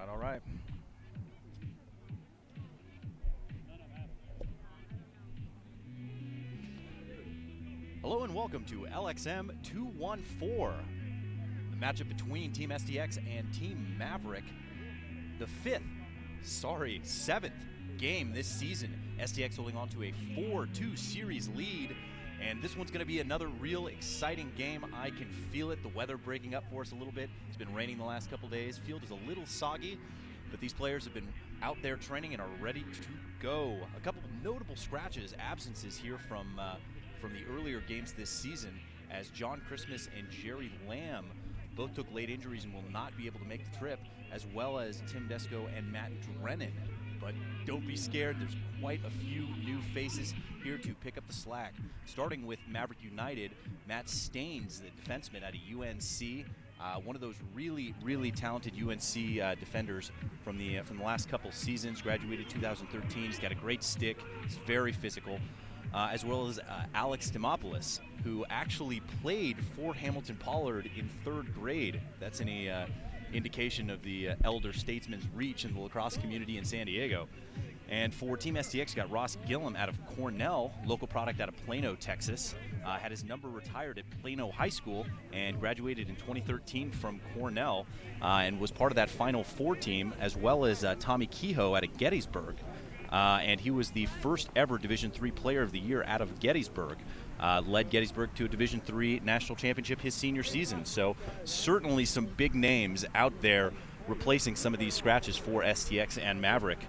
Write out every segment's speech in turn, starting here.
All right. Hello and welcome to LXM 214, the matchup between Team STX and Team Maverick. The seventh game this season. STX holding on to a 4-2 series lead, and this one's going to be another real exciting game. I can feel it, the weather breaking up for us a little bit. It's been raining the last couple days. Field is a little soggy, but these players have been out there training and are ready to go. A couple of notable scratches, absences here from the earlier games this season, as John Christmas and Jerry Lamb both took late injuries and will not be able to make the trip, as well as Tim Desko and Matt Drennan. But don't be scared, there's quite a few new faces here to pick up the slack. Starting with Maverick United, Matt Staines, the defenseman out of UNC, one of those really, really talented UNC defenders from the last couple seasons. Graduated 2013. He's got a great stick. He's very physical, as well as Alex Demopoulos, who actually played for Hamilton Pollard in 3rd grade. That's any indication of the elder statesman's reach in the lacrosse community in San Diego. And for Team STX, got Ross Gillum out of Cornell, local product out of Plano, Texas. Had his number retired at Plano High School and graduated in 2013 from Cornell, and was part of that Final Four team, as well as Tommy Kehoe out of Gettysburg. And he was the first ever Division III Player of the Year out of Gettysburg. Led Gettysburg to a Division III national championship his senior season. So certainly some big names out there replacing some of these scratches for STX and Maverick.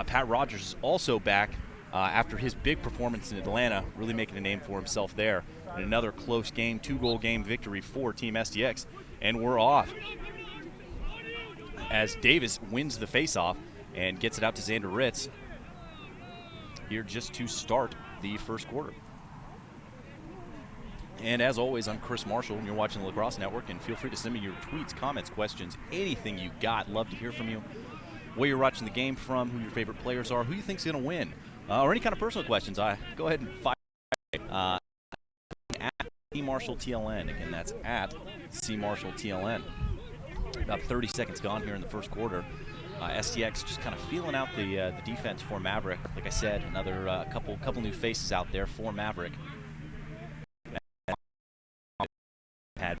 Pat Rogers is also back after his big performance in Atlanta, really making a name for himself there. In another close game, 2-goal game victory for Team STX. And we're off as Davis wins the faceoff and gets it out to Xander Ritz here just to start the first quarter. And as always, I'm Chris Marshall, and you're watching the Lacrosse Network, and feel free to send me your tweets, comments, questions, anything you got. Love to hear from you. Where you're watching the game from, who your favorite players are, who you think's going to win, or any kind of personal questions. Go ahead and fire at CMarshallTLN. Again, that's at CMarshallTLN. About 30 seconds gone here in the first quarter. STX just kind of feeling out the defense for Maverick. Like I said, another couple new faces out there for Maverick. Had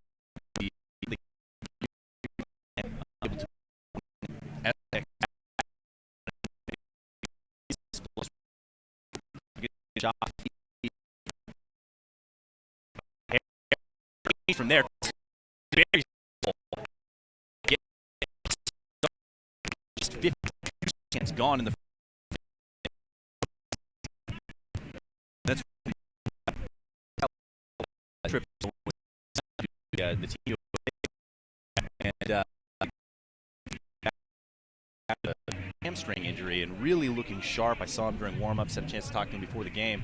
from there. Just 50 seconds gone in the. That's trip the team and a hamstring injury and really looking sharp. I saw him during warm-ups, had a chance to talk to him before the game.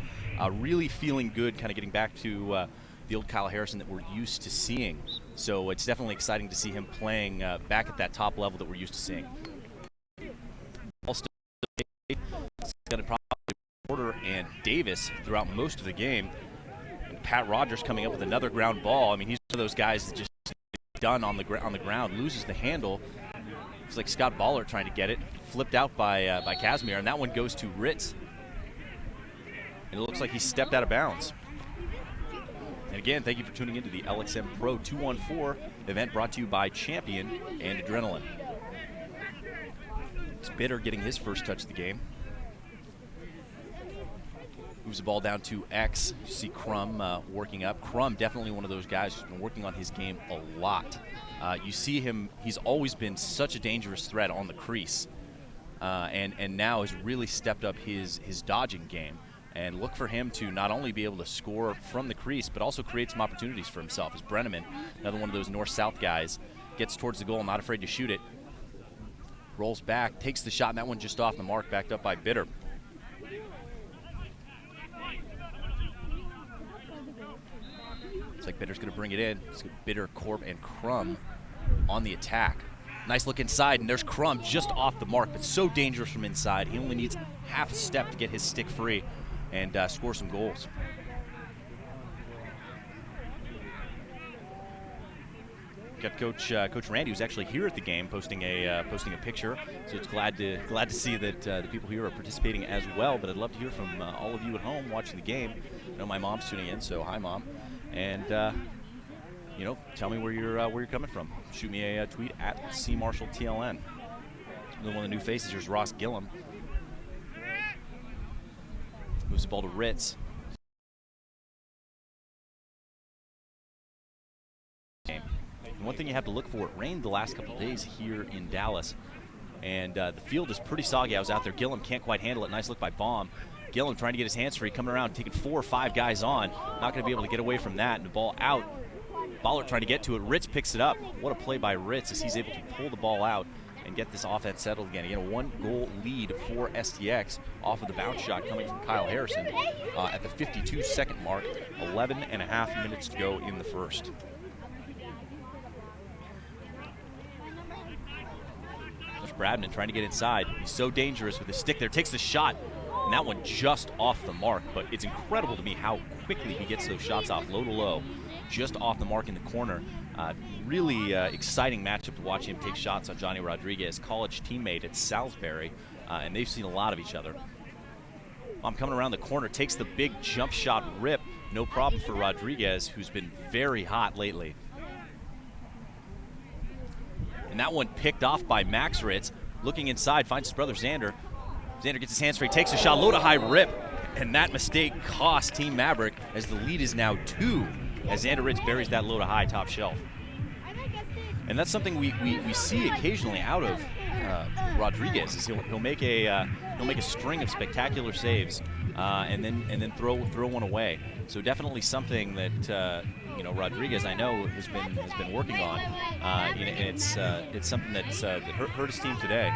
Really feeling good, kind of getting back to the old Kyle Harrison that we're used to seeing. So it's definitely exciting to see him playing back at that top level that we're used to seeing. Also, it's going to probably Porter and Davis throughout most of the game. And Pat Rogers coming up with another ground ball. I mean, he's one of those guys that just done on the ground, loses the handle. It's like Scott Baller trying to get it, flipped out by Casimir, and that one goes to Ritz. And it looks like he stepped out of bounds. And again, thank you for tuning into the LXM Pro 214 event brought to you by Champion and Adrenaline. It's Bitter getting his first touch of the game. Moves the ball down to X. You see Crum working up. Crum, definitely one of those guys who's been working on his game a lot. You see him, he's always been such a dangerous threat on the crease. And now has really stepped up his dodging game. And look for him to not only be able to score from the crease, but also create some opportunities for himself. As Brenneman, another one of those north-south guys, gets towards the goal, not afraid to shoot it. Rolls back, takes the shot, and that one just off the mark, backed up by Bitter. Looks like Bitter's going to bring it in. It's Bitter, Corp, and Crum on the attack. Nice look inside, and there's Crum just off the mark, but so dangerous from inside. He only needs half a step to get his stick free and score some goals. Got Coach Randy, who's actually here at the game, posting a picture. So it's glad to see that the people here are participating as well. But I'd love to hear from all of you at home watching the game. I know my mom's tuning in, so hi, Mom. And you know, tell me where you're coming from. Shoot me a tweet at CMarshallTLN. One of the new faces here's Ross Gillum. Moves the ball to Ritz. And one thing you have to look for, it rained the last couple of days here in Dallas, and the field is pretty soggy. I was out there. Gillum can't quite handle it. Nice look by Baum. Gillum trying to get his hands free, coming around, taking 4 or 5 guys on. Not going to be able to get away from that, and the ball out. Ballard trying to get to it. Ritz picks it up. What a play by Ritz as he's able to pull the ball out and get this offense settled again. Again, a 1-goal lead for STX off of the bounce shot coming from Kyle Harrison at the 52-second mark. 11.5 minutes to go in the first. There's Bradman trying to get inside. He's so dangerous with his stick there. Takes the shot, and that one just off the mark. But it's incredible to me how quickly he gets those shots off, low to low, just off the mark in the corner. Really exciting matchup to watch him take shots on Johnny Rodriguez, college teammate at Salisbury, and they've seen a lot of each other. I'm coming around the corner, takes the big jump shot rip. No problem for Rodriguez, who's been very hot lately. And that one picked off by Max Ritz. Looking inside, finds his brother Xander. Xander gets his hands free, takes a shot, low to high rip. And that mistake cost Team Maverick as the lead is now 2 as Xander Ritz buries that low to high top shelf. And that's something we see occasionally out of Rodriguez. Is he'll make a string of spectacular saves and then throw one away. So definitely something that you know, Rodriguez, I know, has been working on, and it's something that hurt his team today.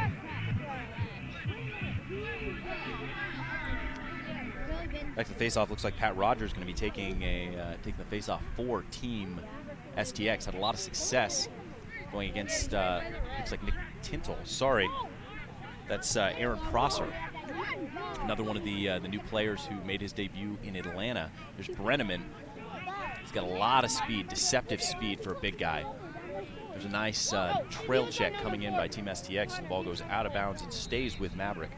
Back to the faceoff. Looks like Pat Rogers is going to be taking the faceoff for Team STX. Had a lot of success going against looks like Nick Tintle. Sorry, that's Aaron Prosser, another one of the new players who made his debut in Atlanta. There's Brenneman. He's got a lot of speed, deceptive speed for a big guy. There's a nice trail check coming in by Team STX. The ball goes out of bounds and stays with Maverick.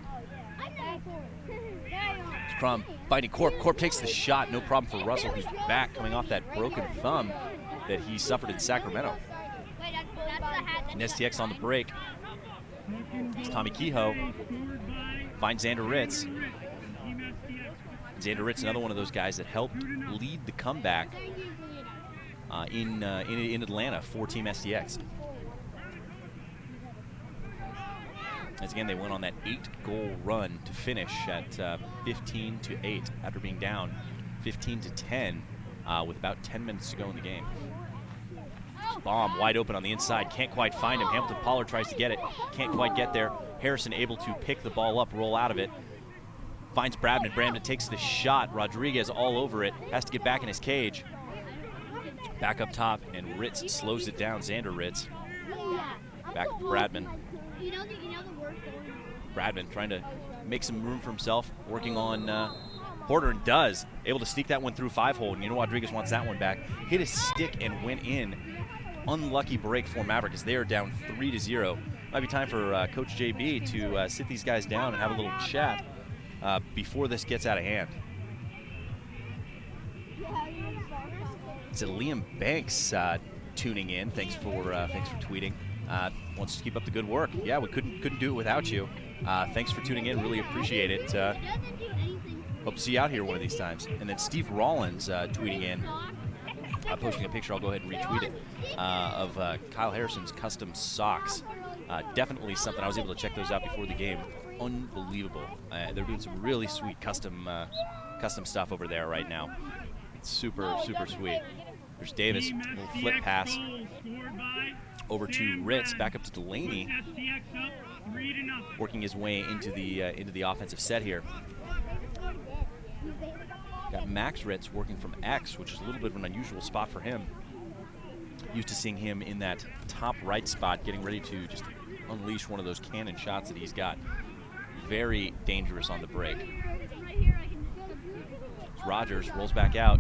Crum fighting Corp. Corp takes the shot. No problem for Russell, who's back coming off that broken thumb that he suffered in Sacramento. And STX on the break. It's Tommy Kehoe. Finds Xander Ritz. Xander Ritz, another one of those guys that helped lead the comeback in Atlanta for Team STX. As again, they went on that 8-goal run to finish at 15-8 after being down 15-10 with about 10 minutes to go in the game. Baum wide open on the inside, can't quite find him. Hamilton Pollard tries to get it, can't quite get there. Harrison able to pick the ball up, roll out of it. Finds Bradman. Bradman takes the shot. Rodriguez all over it, has to get back in his cage. Back up top, and Ritz slows it down. Xander Ritz. Back to Bradman. Bradman trying to make some room for himself, working on Porter, and does. Able to sneak that one through 5-hole, and you know Rodriguez wants that one back. Hit his stick and went in. Unlucky break for Maverick as they are down 3-0. Might be time for Coach JB to sit these guys down and have a little chat before this gets out of hand. It's Liam Banks tuning in. Thanks for tweeting. Wants to keep up the good work. Yeah, we couldn't do it without you. Thanks for tuning in. Really appreciate it. Hope to see you out here one of these times. And then Steve Rollins tweeting in, posting a picture, I'll go ahead and retweet it, of Kyle Harrison's custom socks. Definitely something. I was able to check those out before the game. Unbelievable. They're doing some really sweet custom stuff over there right now. It's super, super sweet. There's Davis, little flip pass over to Ritz, back up to Delaney, working his way into the offensive set here. Got Max Ritz working from X, which is a little bit of an unusual spot for him. Used to seeing him in that top right spot, getting ready to just unleash one of those cannon shots that he's got. Very dangerous on the break. Rogers rolls back out.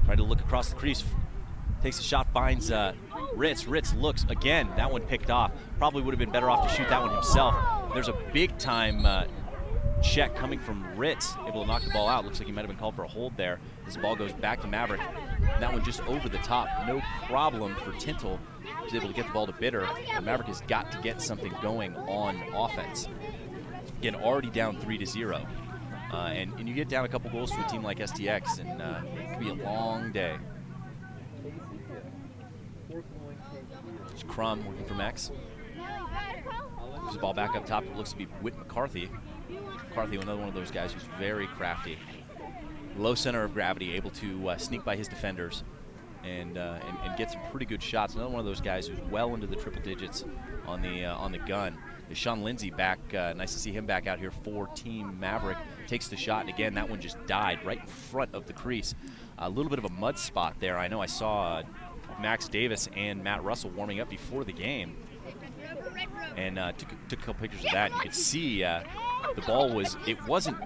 Trying to look across the crease. Takes a shot, finds Ritz. Ritz looks again. That one picked off. Probably would have been better off to shoot that one himself. There's a big time check coming from Ritz. Able to knock the ball out. Looks like he might have been called for a hold there. As the ball goes back to Maverick. That one just over the top. No problem for Tintle. He's able to get the ball to Bitter. But Maverick has got to get something going on offense. Again, already down 3-0. And you get down a couple goals to a team like STX, and it could be a long day. It's Crum working from X. Moves the ball back up top. It looks to be Whit McCarthy. McCarthy, another one of those guys who's very crafty. Low center of gravity, able to sneak by his defenders and get some pretty good shots. Another one of those guys who's well into the triple digits on the gun. Is Sean Lindsay back? Nice to see him back out here for Team Maverick. Takes the shot, and again, that one just died right in front of the crease. A little bit of a mud spot there. I know I saw Max Davis and Matt Russell warming up before the game, and took a couple pictures of that. You could see the ball wasn't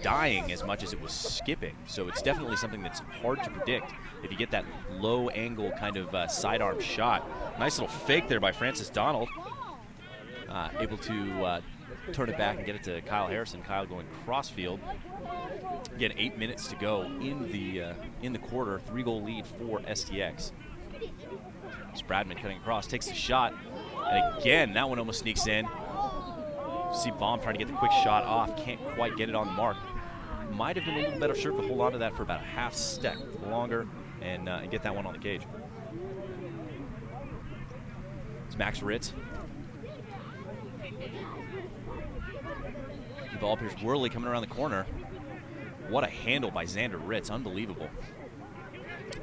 dying as much as it was skipping. So it's definitely something that's hard to predict if you get that low angle kind of sidearm shot. Nice little fake there by Francis Donald. Able to turn it back and get it to Kyle Harrison. Kyle going crossfield. Again, 8 minutes to go in the quarter. 3-goal lead for STX. Spradman cutting across, takes the shot, and again that one almost sneaks in. See Baum trying to get the quick shot off, can't quite get it on the mark. Might have been a little better serve to hold on to that for about a half step longer and get that one on the cage. It's Max Ritz. The ball appears Worley coming around the corner. What a handle by Xander Ritz, unbelievable.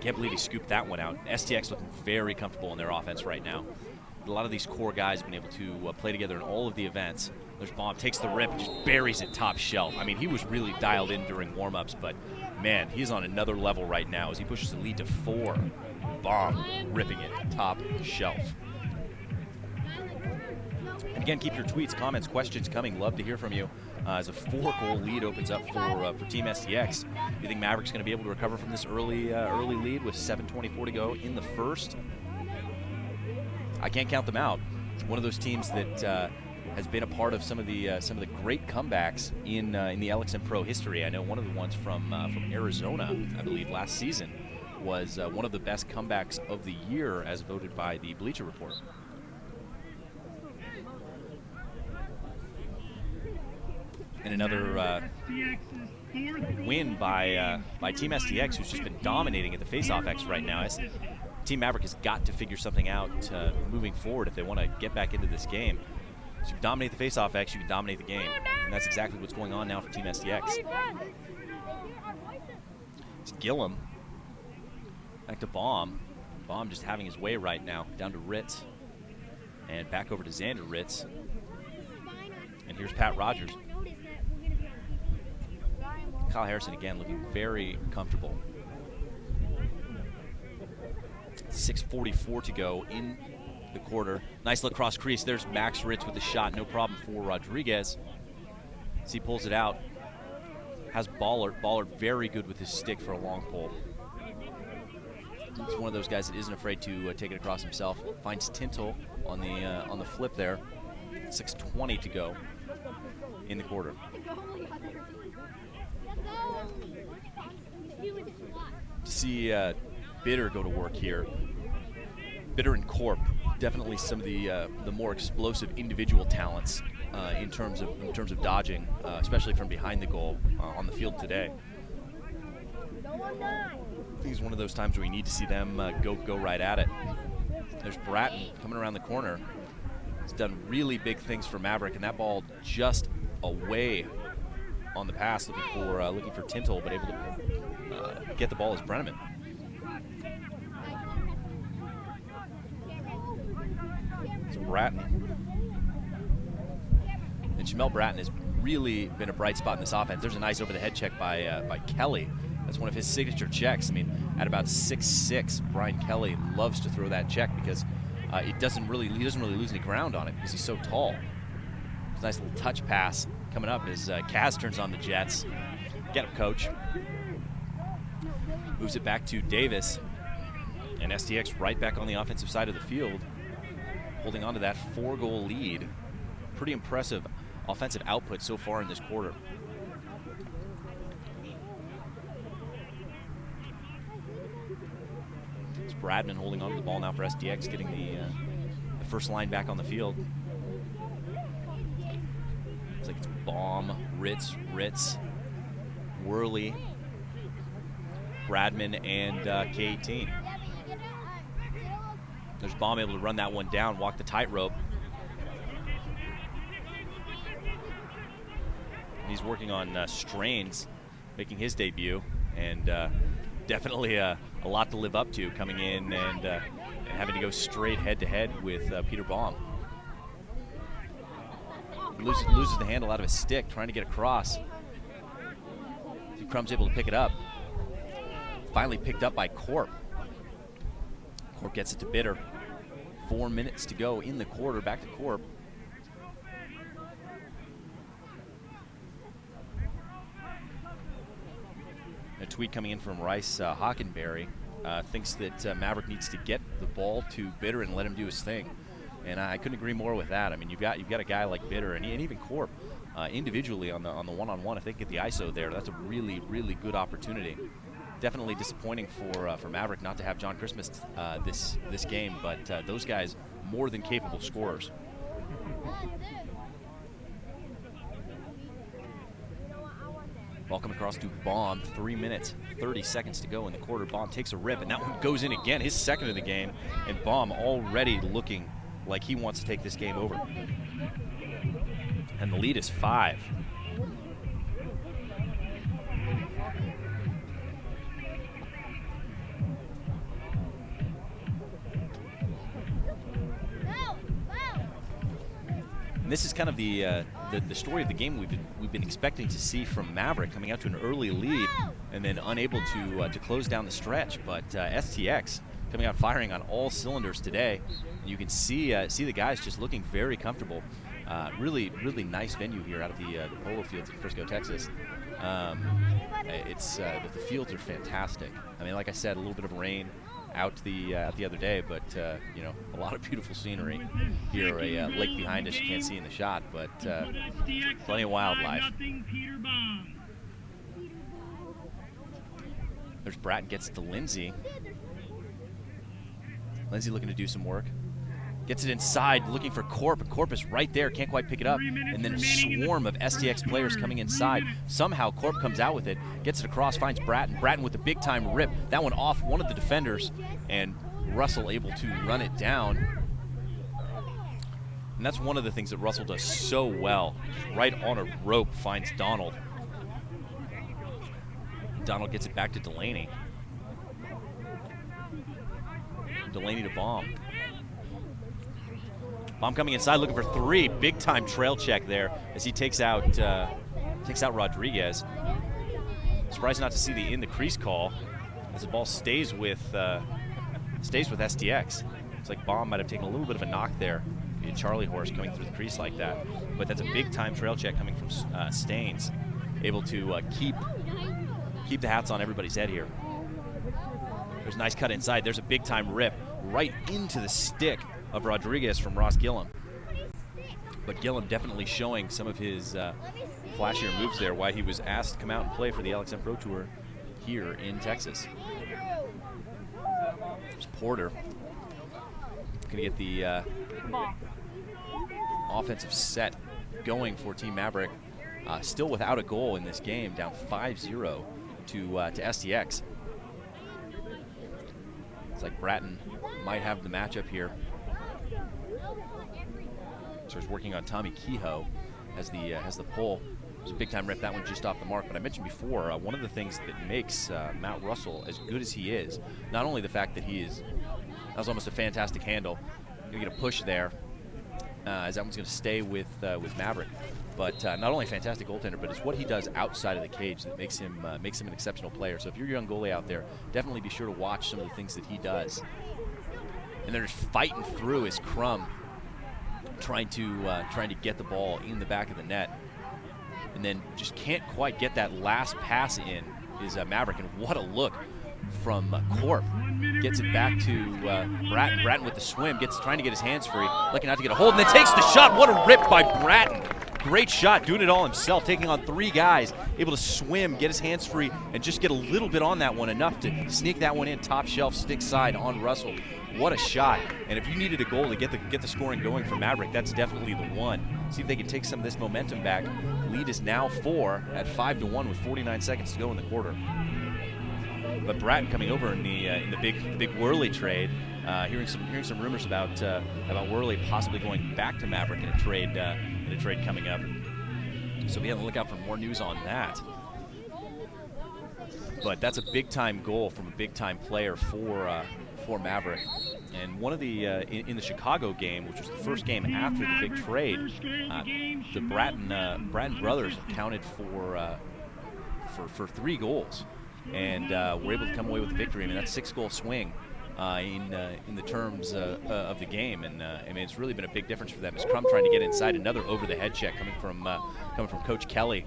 Can't believe he scooped that one out. STX looking very comfortable in their offense right now. A lot of these core guys have been able to play together in all of the events. There's Baum, takes the rip, and just buries it top shelf. I mean, he was really dialed in during warm-ups, but man, he's on another level right now as he pushes the lead to 4. Baum ripping it top shelf. And again, keep your tweets, comments, questions coming. Love to hear from you. As a 4-goal lead opens up for Team STX. Do you think Maverick's going to be able to recover from this early lead with 7:24 to go in the first? I can't count them out. One of those teams that has been a part of some of the great comebacks in the LXM Pro history. I know one of the ones from Arizona, I believe, last season was one of the best comebacks of the year as voted by the Bleacher Report. And another win by Team STX, who's just been dominating at the face-off X right now. Team Maverick has got to figure something out moving forward if they want to get back into this game. So you dominate the face-off X, you can dominate the game. And that's exactly what's going on now for Team STX. It's Gillum. Back to Baum. Baum just having his way right now. Down to Ritz. And back over to Xander Ritz. And here's Pat Rogers. Kyle Harrison again looking very comfortable. 6:44 to go in the quarter. Nice look cross crease. There's Max Ritz with the shot. No problem for Rodriguez. As he pulls it out. Has Ballard. Ballard very good with his stick for a long pull. He's one of those guys that isn't afraid to take it across himself. Finds Tintle on the flip there. 6:20 to go in the quarter. To see Bitter go to work here. Bitter and Corp, definitely some of the more explosive individual talents in terms of dodging, especially from behind the goal on the field today. I think it's one of those times where we need to see them go right at it. There's Bratton coming around the corner. He's done really big things for Maverick, and that ball just away on the pass, looking for Tintle, but able to get the ball as Brenneman. So Bratton. And Jamel Bratton has really been a bright spot in this offense. There's a nice over-the-head check by Kelly. That's one of his signature checks. I mean, at about 6'6", Brian Kelly loves to throw that check because he doesn't really lose any ground on it because he's so tall. It's a nice little touch pass coming up as Kaz turns on the Jets. Get him, coach. Moves it back to Davis. And STX right back on the offensive side of the field, holding on to that 4-goal lead. Pretty impressive offensive output so far in this quarter. It's Bradman holding on to the ball now for STX, getting the first line back on the field. It's like it's Baum, Ritz, Worley, Bradman, and K18. There's Baum able to run that one down, walk the tightrope. He's working on Strains, making his debut, and definitely a lot to live up to coming in and having to go straight head-to-head with Peter Baum. He loses the handle out of his stick, trying to get across. Crumb's able to pick it up. Finally picked up by Corp. Corp gets it to Bitter. 4 minutes to go in the quarter. Back to Corp. A tweet coming in from Rice Hockenberry. Thinks that Maverick needs to get the ball to Bitter and let him do his thing. And I couldn't agree more with that. I mean, you've got a guy like Bitter and even Corp individually on the one-on-one. If they get the ISO there, that's a really, really good opportunity. Definitely disappointing for Maverick not to have John Christmas this game, but those guys more than capable scorers. Ball coming across to Baum. 3 minutes, 30 seconds to go in the quarter. Baum takes a rip, and that one goes in again, his second of the game. And Baum already looking like he wants to take this game over. And the lead is 5. And this is kind of the story of the game we've been expecting to see from Maverick, coming out to an early lead and then unable to close down the stretch. But STX coming out firing on all cylinders today. You can see the guys just looking very comfortable. Really nice venue here out of the Polo Fields in Frisco, Texas. The fields are fantastic. I mean, like I said, a little bit of rain out the other day, but you know, a lot of beautiful scenery here. A lake behind us you can't see in the shot, but plenty of wildlife. There's Bratton, gets it to Lindsay. Lindsay looking to do some work. Gets it inside, looking for Corp. Corp is right there, can't quite pick it up. And then a swarm of STX players coming inside. Somehow Corp comes out with it, gets it across, finds Bratton. Bratton with the big-time rip. That one off one of the defenders, and Russell able to run it down. And that's one of the things that Russell does so well. Just right on a rope, finds Donald. Donald gets it back to Delaney. Delaney to Baum. Baum coming inside, looking for 3. Big time trail check there as he takes out Rodriguez. Surprised not to see the in the crease call as the ball stays with STX. It's like Baum might have taken a little bit of a knock there. A Charlie horse coming through the crease like that, but that's a big time trail check coming from Staines, able to keep the hats on everybody's head here. There's a nice cut inside. There's a big time rip right into the stick of Rodriguez from Ross Gillum. But Gillum definitely showing some of his flashier moves there, why he was asked to come out and play for the LXM Pro Tour here in Texas. There's Porter. Gonna get the offensive set going for Team Maverick. Still without a goal in this game, down 5-0 to STX. It's like Bratton might have the matchup here. So he's working on Tommy Kehoe as the pull. It was a big time rip, that one just off the mark. But I mentioned before, one of the things that makes Matt Russell as good as he is, not only the fact that that was almost a fantastic handle. You're gonna get a push there, as that one's gonna stay with Maverick. But not only a fantastic goaltender, but it's what he does outside of the cage that makes him an exceptional player. So if you're a young goalie out there, definitely be sure to watch some of the things that he does. And they're just fighting through his Crum, trying to get the ball in the back of the net, and then just can't quite get that last pass in is Maverick. And what a look from Corp. Gets it back to Bratton. Bratton with the swim, trying to get his hands free, looking out to get a hold, and then takes the shot. What a rip by Bratton. Great shot, doing it all himself, taking on 3 guys, able to swim, get his hands free, and just get a little bit on that one, enough to sneak that one in, top shelf, stick side on Russell. What a shot. And if you needed a goal to get the scoring going for Maverick, that's definitely the one. See if they can take some of this momentum back. Lead is now 4 at 5-1 with 49 seconds to go in the quarter. But Bratton coming over in the big Worley trade, hearing some rumors about Worley possibly going back to Maverick in a trade coming up. So be on the lookout for more news on that. But that's a big time goal from a big time player for Maverick. And one of the in the Chicago game, which was the first game after the big trade, the Bratton brothers accounted for 3 goals. And were able to come away with the victory. I mean, that's a 6-goal swing in the terms of the game, and I mean, it's really been a big difference for them. As Crum trying to get inside, another over-the-head check coming from Coach Kelly,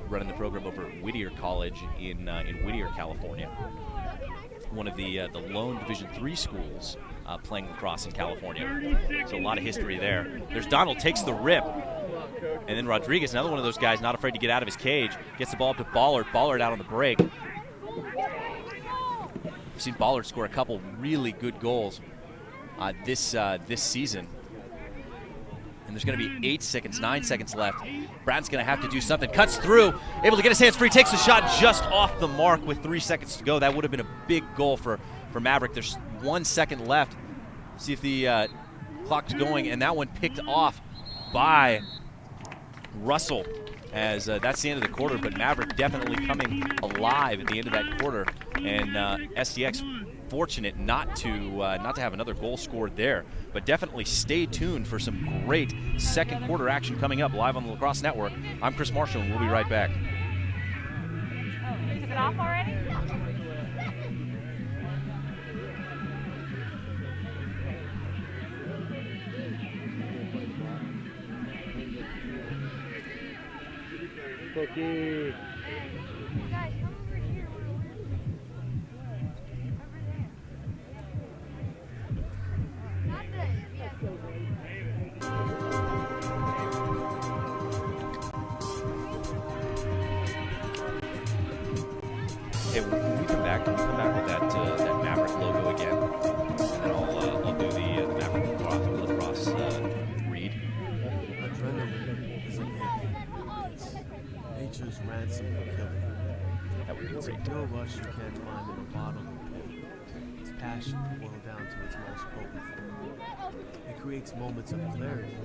running the program over at Whittier College in Whittier, California. One of the lone Division III schools playing lacrosse in California. So a lot of history there. There's Donald, takes the rip. And then Rodriguez, another one of those guys not afraid to get out of his cage, gets the ball up to Ballard. Ballard out on the break. We've seen Ballard score a couple really good goals this season. And there's going to be 9 seconds left. Bratton's going to have to do something. Cuts through, able to get his hands free, takes the shot just off the mark with 3 seconds to go. That would have been a big goal for Maverick. There's 1 second left. See if the clock's going, and that one picked off by Russell, as that's the end of the quarter. But Maverick definitely coming alive at the end of that quarter, and STX fortunate not to have another goal scored there. But definitely stay tuned for some great second quarter action coming up live on the Lacrosse Network. I'm Chris Marshall, and we'll be right back. Is it off already? Cookie. Guys, come over here. Not this. Hey, when we come back with that Maverick logo again, and then I'll do the Maverick lacrosse read. Adrenaline is a gift. It's nature's ransom for killing. That would be It's a great. pure rush you can't find in a bottle of pain. It's passion boiled down to its most potent form. It creates moments of clarity.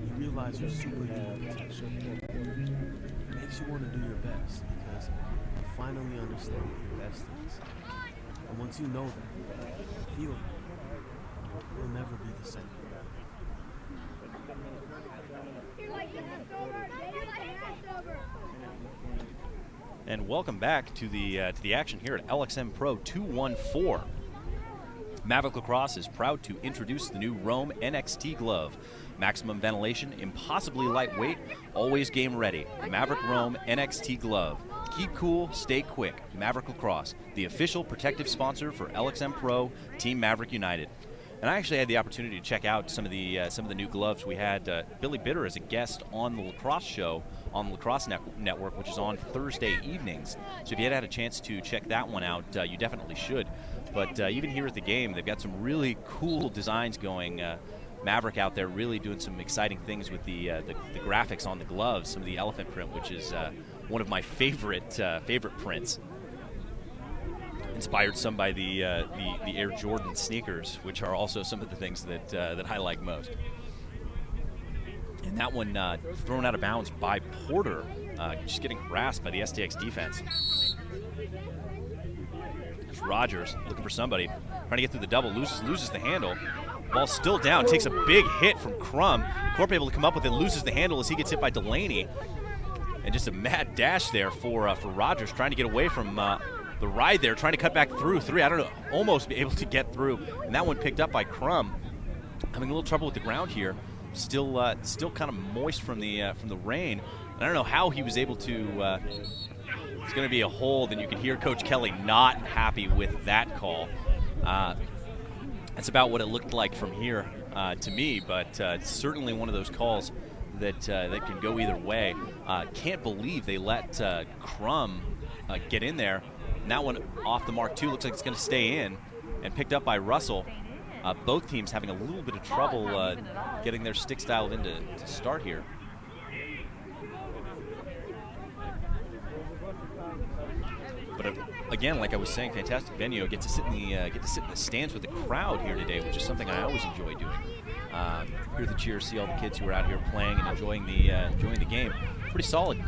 You realize your superhuman potential. It makes you want to do your best because you finally understand what your best is. And once you know that, feel that, you'll never be the same. And welcome back to the action here at LXM Pro 214. Maverick Lacrosse is proud to introduce the new Rome NXT glove. Maximum ventilation, impossibly lightweight, always game ready. The Maverick Rome NXT glove. Keep cool, stay quick. Maverick Lacrosse, the official protective sponsor for LXM Pro Team Maverick United. And I actually had the opportunity to check out some of the new gloves. We had Billy Bitter as a guest on the Lacrosse show on the Lacrosse Network, which is on Thursday evenings. So if you had a chance to check that one out, you definitely should. But even here at the game, they've got some really cool designs going Maverick out there really doing some exciting things with the graphics on the gloves, some of the elephant print, which is one of my favorite prints. Inspired some by the Air Jordan sneakers, which are also some of the things that I like most. And that one thrown out of bounds by Porter, just getting harassed by the STX defense. There's Rogers looking for somebody, trying to get through the double, loses the handle. Ball still down, takes a big hit from Crum. Corp able to come up with it, loses the handle as he gets hit by Delaney. And just a mad dash there for Rogers, trying to get away from the ride there, trying to cut back through three. I don't know, almost be able to get through. And that one picked up by Crum. Having a little trouble with the ground here. Still kind of moist from the rain. And I don't know how he was able to. It's going to be a hold, and you can hear Coach Kelly not happy with that call. That's about what it looked like from here to me, but it's certainly one of those calls that can go either way. Can't believe they let Crum get in there. And that one off the mark too. Looks like it's going to stay in, and picked up by Russell. Both teams having a little bit of trouble getting their sticks dialed in to start here. But again, like I was saying, fantastic venue. Get to sit in the stands with the crowd here today, which is something I always enjoy doing. Hear the cheers, see all the kids who are out here playing and enjoying the game. Pretty solid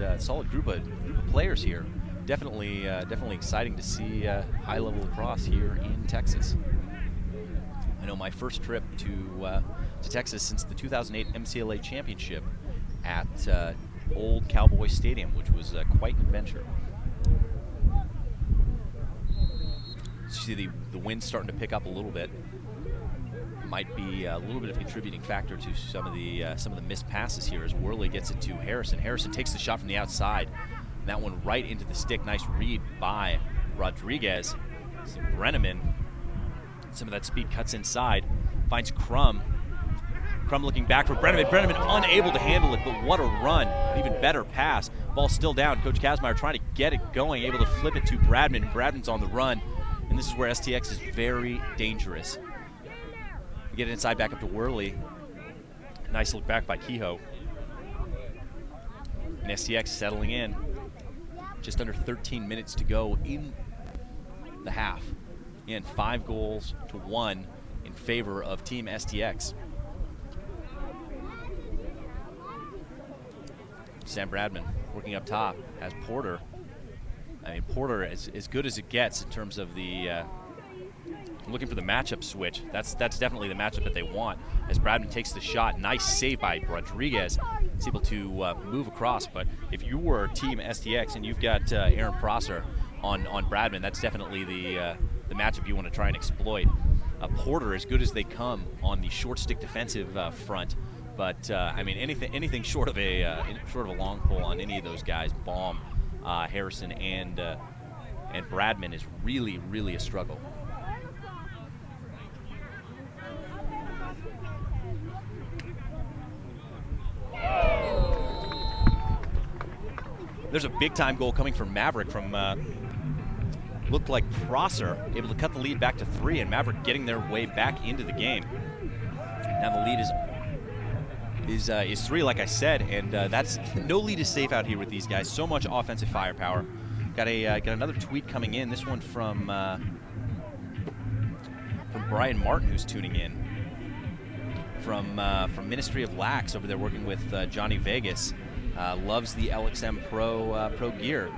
group of players here. Definitely exciting to see high level lacrosse here in Texas. I know my first trip to Texas since the 2008 MCLA Championship at Old Cowboy Stadium, which was quite an adventure. You see the wind starting to pick up a little bit. Might be a little bit of a contributing factor to some of the missed passes here as Worley gets it to Harrison. Harrison takes the shot from the outside. And that one right into the stick. Nice read by Rodriguez. See Brenneman. Some of that speed cuts inside. Finds Crum. Crum looking back for Brenneman. Brenneman unable to handle it, but what a run. An even better pass. Ball still down. Coach Kazmaier trying to get it going. Able to flip it to Bradman. Bradman's on the run. And this is where STX is very dangerous. We get it inside back up to Worley. Nice look back by Kehoe. And STX settling in. Just under 13 minutes to go in the half. And 5-1 in favor of Team STX. Sam Bradman working up top has Porter. I mean, Porter is as good as it gets in terms of the looking for the matchup switch. That's definitely the matchup that they want. As Bradman takes the shot, nice save by Rodriguez. He's able to move across. But if you were Team STX and you've got Aaron Prosser on Bradman, that's definitely the matchup you want to try and exploit. Porter, as good as they come on the short stick defensive front. But I mean, anything short of a long pull on any of those guys, Baum, Harrison, and Bradman is really, really a struggle. There's a big-time goal coming from Maverick from looked like Prosser, able to cut the lead back to 3, and Maverick getting their way back into the game. Now the lead is 3, like I said, and that's no lead is safe out here with these guys. So much offensive firepower. Got another tweet coming in. This one from Brian Martin, who's tuning in from Ministry of Lax over there, working with Johnny Vegas. Loves the LXM Pro gear,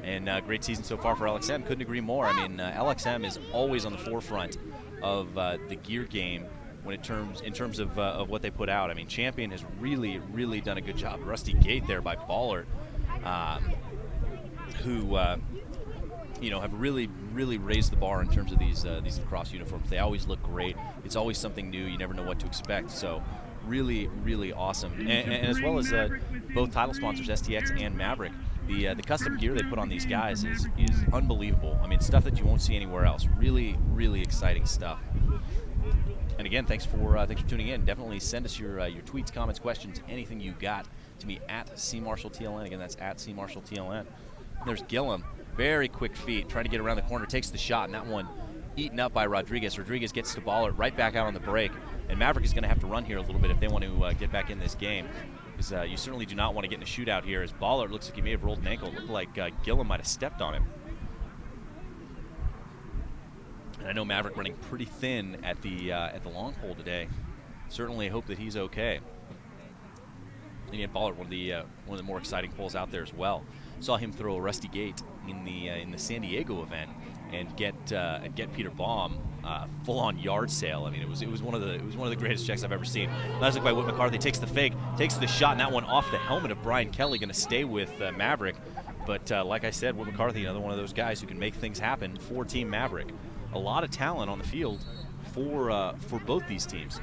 and great season so far for LXM. Couldn't agree more. I mean, LXM is always on the forefront of the gear game in terms of what they put out. I mean, Champion has really, really done a good job. Rusty Gate there by Ballard, who have really, really raised the bar in terms of these lacrosse uniforms. They always look great. It's always something new. You never know what to expect. So really, really awesome. And as well as both title sponsors, STX and Maverick, the custom gear they put on these guys is unbelievable. I mean, stuff that you won't see anywhere else. Really, really exciting stuff. And again, thanks for tuning in. Definitely send us your tweets, comments, questions, anything you got to me at CMarshallTLN. Again, that's at CMarshallTLN. There's Gillum, very quick feet, trying to get around the corner, takes the shot, and that one eaten up by Rodriguez. Rodriguez gets to Ballard right back out on the break, and Maverick is going to have to run here a little bit if they want to get back in this game. Because you certainly do not want to get in a shootout here, as Ballard looks like he may have rolled an ankle. It looked like Gillum might have stepped on him. And I know Maverick running pretty thin at the long pole today. Certainly hope that he's okay. And yet Ballard, one of the more exciting poles out there as well. Saw him throw a Rusty Gate in the San Diego event and get Peter Baum full-on yard sale. I mean, it was one of the greatest checks I've ever seen. Nice look by Whit McCarthy. Takes the fake, takes the shot, and that one off the helmet of Brian Kelly. Going to stay with Maverick. But like I said, Whit McCarthy, another one of those guys who can make things happen for Team Maverick. A lot of talent on the field for both these teams.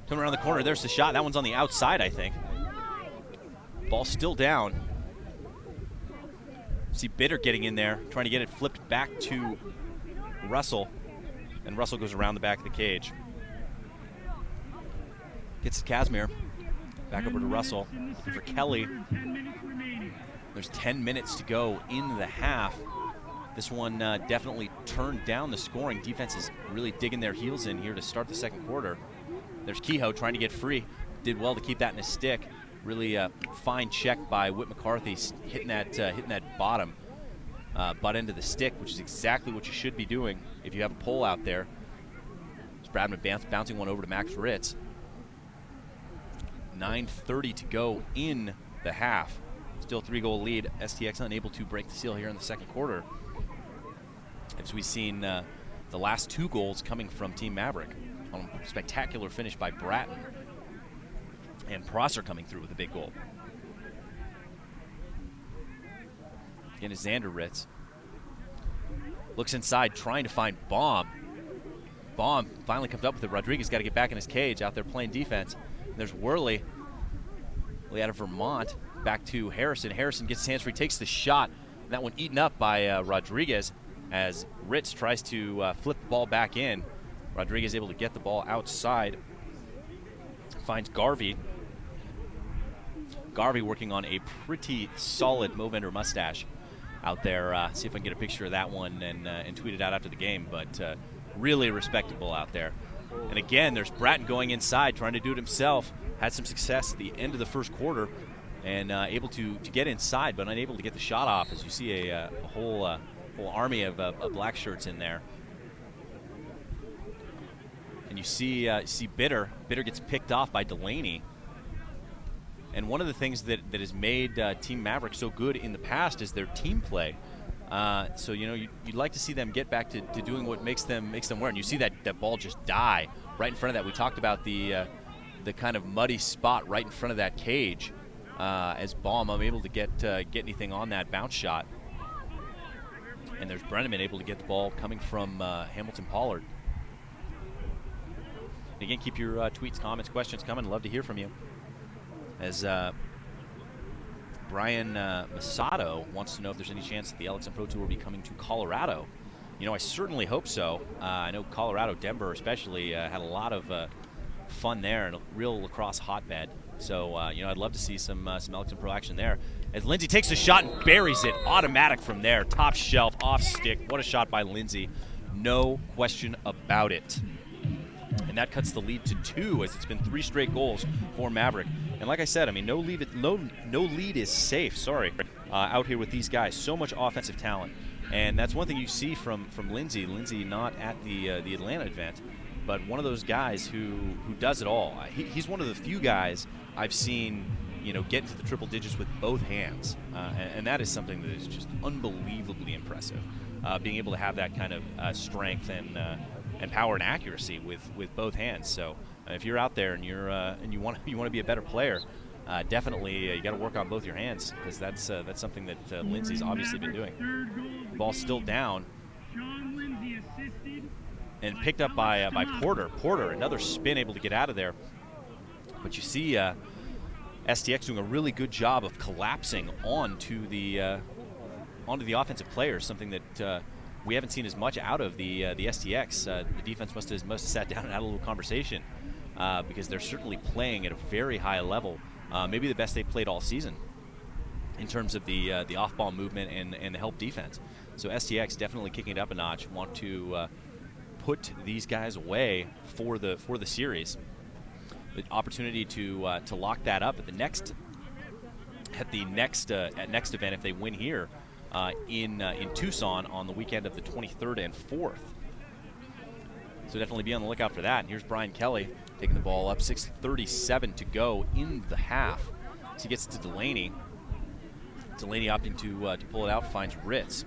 Coming around the corner, there's the shot. That one's on the outside, I think. Ball still down. See Bitter getting in there, trying to get it flipped back to Russell. And Russell goes around the back of the cage. Gets to Casimir. Back over to Russell. Looking for Kelly. There's 10 minutes to go in the half. This one definitely turned down the scoring. Defense is really digging their heels in here to start the second quarter. There's Kehoe trying to get free. Did well to keep that in his stick. Really fine check by Whit McCarthy, hitting that bottom butt end of the stick, which is exactly what you should be doing if you have a pole out there. It's Bradman bouncing one over to Max Ritz. 9:30 to go in the half. Still 3-goal lead. STX unable to break the seal here in the second quarter. As we've seen the last 2 goals coming from Team Maverick on a spectacular finish by Bratton. And Prosser coming through with a big goal. Again is Xander Ritz. Looks inside, trying to find Baum. Baum finally comes up with it. Rodriguez got to get back in his cage out there playing defense. There's Worley out of Vermont, back to Harrison. Harrison gets his hands free, takes the shot. That one eaten up by Rodriguez as Ritz tries to flip the ball back in. Rodriguez able to get the ball outside. Finds Garvey. Garvey working on a pretty solid Movender mustache out there. See if I can get a picture of that one and tweet it out after the game. But really respectable out there. And again, there's Bratton going inside, trying to do it himself. Had some success at the end of the first quarter and able to get inside, but unable to get the shot off, as you see a whole army of black shirts in there. And you see Bitter. Bitter gets picked off by Delaney. And one of the things that has made Team Maverick so good in the past is their team play. So you'd like to see them get back to doing what makes them wear. And you see that ball just die right in front of that. We talked about the kind of muddy spot right in front of that cage. As Baum unable to get anything on that bounce shot. And there's Brenneman able to get the ball coming from Hamilton Pollard. And again, keep your tweets, comments, questions coming. Love to hear from you. As Brian Masato wants to know if there's any chance that the LXM Pro Tour will be coming to Colorado. I certainly hope so. I know Colorado, Denver especially, had a lot of fun there and a real lacrosse hotbed. So, I'd love to see some LXM Pro action there. As Lindsay takes a shot and buries it, automatic from there, top shelf, off stick. What a shot by Lindsay. No question about it. And that cuts the lead to 2, as it's been 3 straight goals for Maverick. And like I said, I mean, no lead is safe. Out here with these guys, so much offensive talent, and that's one thing you see from Lindsay. Lindsay not at the Atlanta event, but one of those guys who does it all. He's one of the few guys I've seen, get into the triple digits with both hands, and that is something that is just unbelievably impressive. Being able to have that kind of strength and power and accuracy with both hands. So if you're out there and you want to be a better player, definitely you got to work on both your hands, because that's something that Lindsay's obviously been doing. The ball's still down and picked up by Porter. Porter, another spin, able to get out of there. But you see STX doing a really good job of collapsing onto the offensive players, something that we haven't seen as much out of the STX. The defense must have sat down and had a little conversation, because they're certainly playing at a very high level maybe the best they've played all season in terms of the off-ball movement and the help defense. So STX definitely kicking it up a notch. Want to put these guys away for the series. The opportunity to lock that up at the next event if they win here in Tucson on the weekend of the 23rd and 4th. So definitely be on the lookout for that. And here's Brian Kelly taking the ball up, 6:37 to go in the half. So he gets to Delaney. Delaney opting to pull it out, finds Ritz.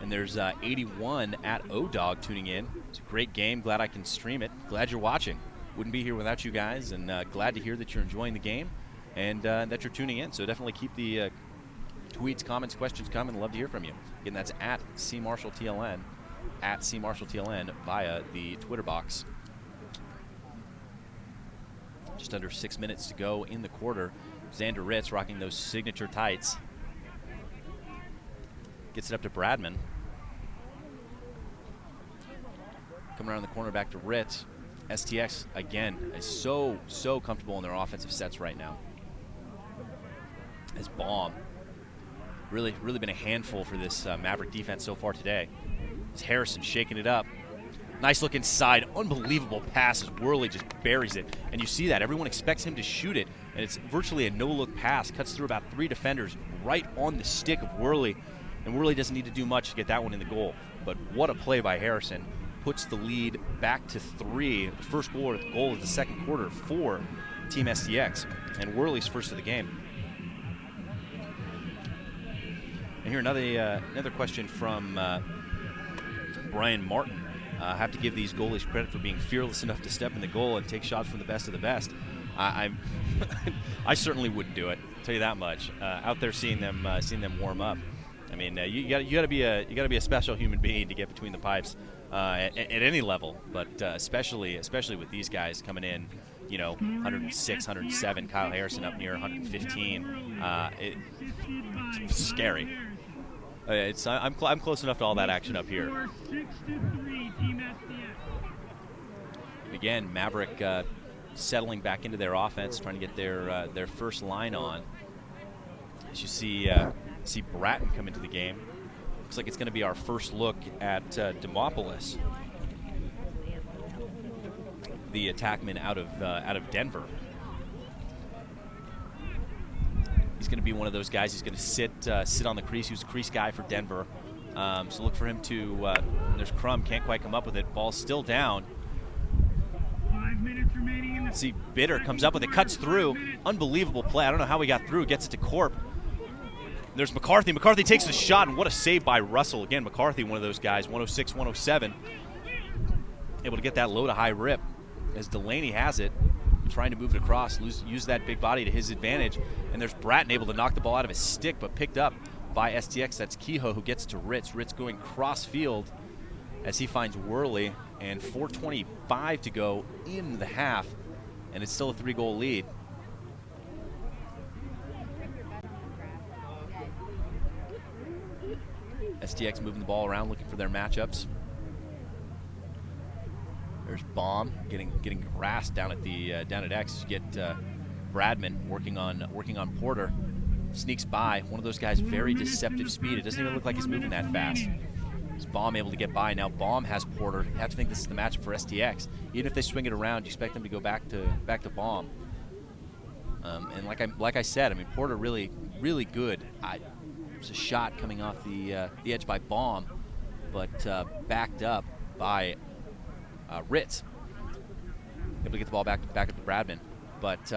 And there's 81 at O-Dog tuning in. It's a great game. Glad I can stream it. Glad you're watching. Wouldn't be here without you guys, and glad to hear that you're enjoying the game and that you're tuning in. So definitely keep the tweets, comments, questions coming. Love to hear from you. Again, that's at CMarshallTLN, at CMarshallTLN via the Twitter box. Just under 6 minutes to go in the quarter. Xander Ritz rocking those signature tights. Gets it up to Bradman. Coming around the corner back to Ritz. STX, again, is so comfortable in their offensive sets right now. As Baum, really been a handful for this Maverick defense so far today. As Harrison shaking it up. Nice look inside, unbelievable pass as Worley just buries it. And you see that, everyone expects him to shoot it, and it's virtually a no-look pass. Cuts through about 3 defenders right on the stick of Worley. And Worley doesn't need to do much to get that one in the goal. But what a play by Harrison. Puts the lead back to 3. The first goal of the second quarter for Team STX. And Worley's first of the game. And here another question from Brian Martin. I have to give these goalies credit for being fearless enough to step in the goal and take shots from the best of the best. I certainly wouldn't do it. I'll tell you that much. Out there seeing them warm up. I mean, you got to be a special human being to get between the pipes at any level, but especially with these guys coming in, 106, 107. Kyle Harrison up near 115. It's scary. I'm close enough to all that action up here. Again, Maverick settling back into their offense, trying to get their first line on. As you see Bratton come into the game. Looks like it's going to be our first look at Demopoulos, the attackman out of Denver. He's going to be one of those guys. He's going to sit on the crease. He was a crease guy for Denver. So look for him to. There's Crum, can't quite come up with it. Ball's still down. 5 minutes remaining in the See, Bitter comes up with it, cuts through. Unbelievable play. I don't know how he got through. Gets it to Corp. There's McCarthy. McCarthy takes the shot, and what a save by Russell. Again, McCarthy, one of those guys, 106, 107. Able to get that low to high rip as Delaney has it, trying to move it across, use that big body to his advantage. And there's Bratton able to knock the ball out of his stick, but picked up by STX. That's Kehoe who gets to Ritz. Ritz going cross field as he finds Worley, and 4:25 to go in the half, and it's still a 3-goal lead. STX moving the ball around, looking for their matchups. There's Baum getting harassed down at X. You get Bradman working on Porter. Sneaks by. One of those guys, very deceptive speed. It doesn't even look like he's moving that fast. Is Baum able to get by? Now Baum has Porter. You have to think this is the matchup for STX. Even if they swing it around, you expect them to go back to Baum. And like I said, I mean, Porter really good. It's a shot coming off the edge by Baum, but backed up by Ritz. Able to get the ball back up to Bradman, but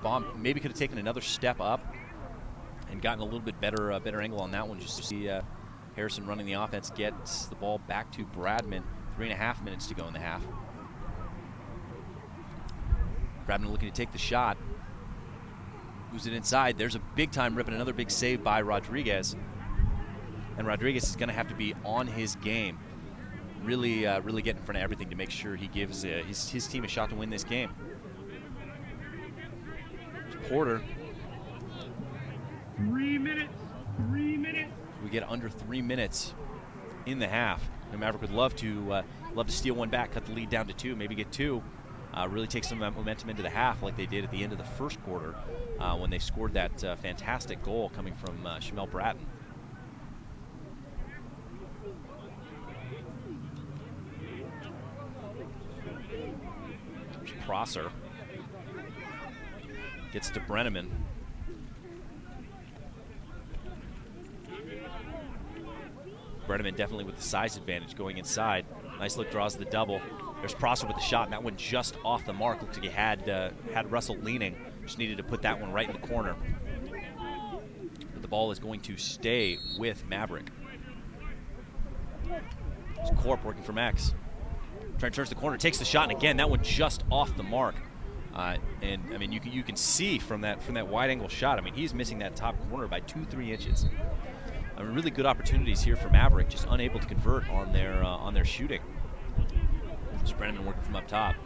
Baum maybe could have taken another step up and gotten a little bit better angle on that one. Just to see Harrison running the offense, gets the ball back to Bradman. 3.5 minutes to go in the half. Bradman looking to take the shot. Moves it inside. There's a big-time rip and another big save by Rodriguez. And Rodriguez is going to have to be on his game. Really get in front of everything to make sure he gives his team a shot to win this game. Porter. 3 minutes. 3 minutes. We get under 3 minutes in the half. And Maverick would love to steal one back, cut the lead down to 2, maybe get 2. really take some momentum into the half like they did at the end of the first quarter when they scored that fantastic goal coming from Shamel Bratton. There's Prosser. Gets to Brenneman. Brenneman definitely with the size advantage going inside. Nice look, draws the double. There's Prosser with the shot, and that one just off the mark. Looked like he had Russell leaning. Just needed to put that one right in the corner. But the ball is going to stay with Maverick. It's Corp working from X. Trent turns the corner, takes the shot, and again, that one just off the mark. And I mean, you can see from that wide angle shot. I mean, he's missing that top corner by 2-3 inches. I mean, really good opportunities here for Maverick, just unable to convert on their shooting. There's Brenneman working from up top.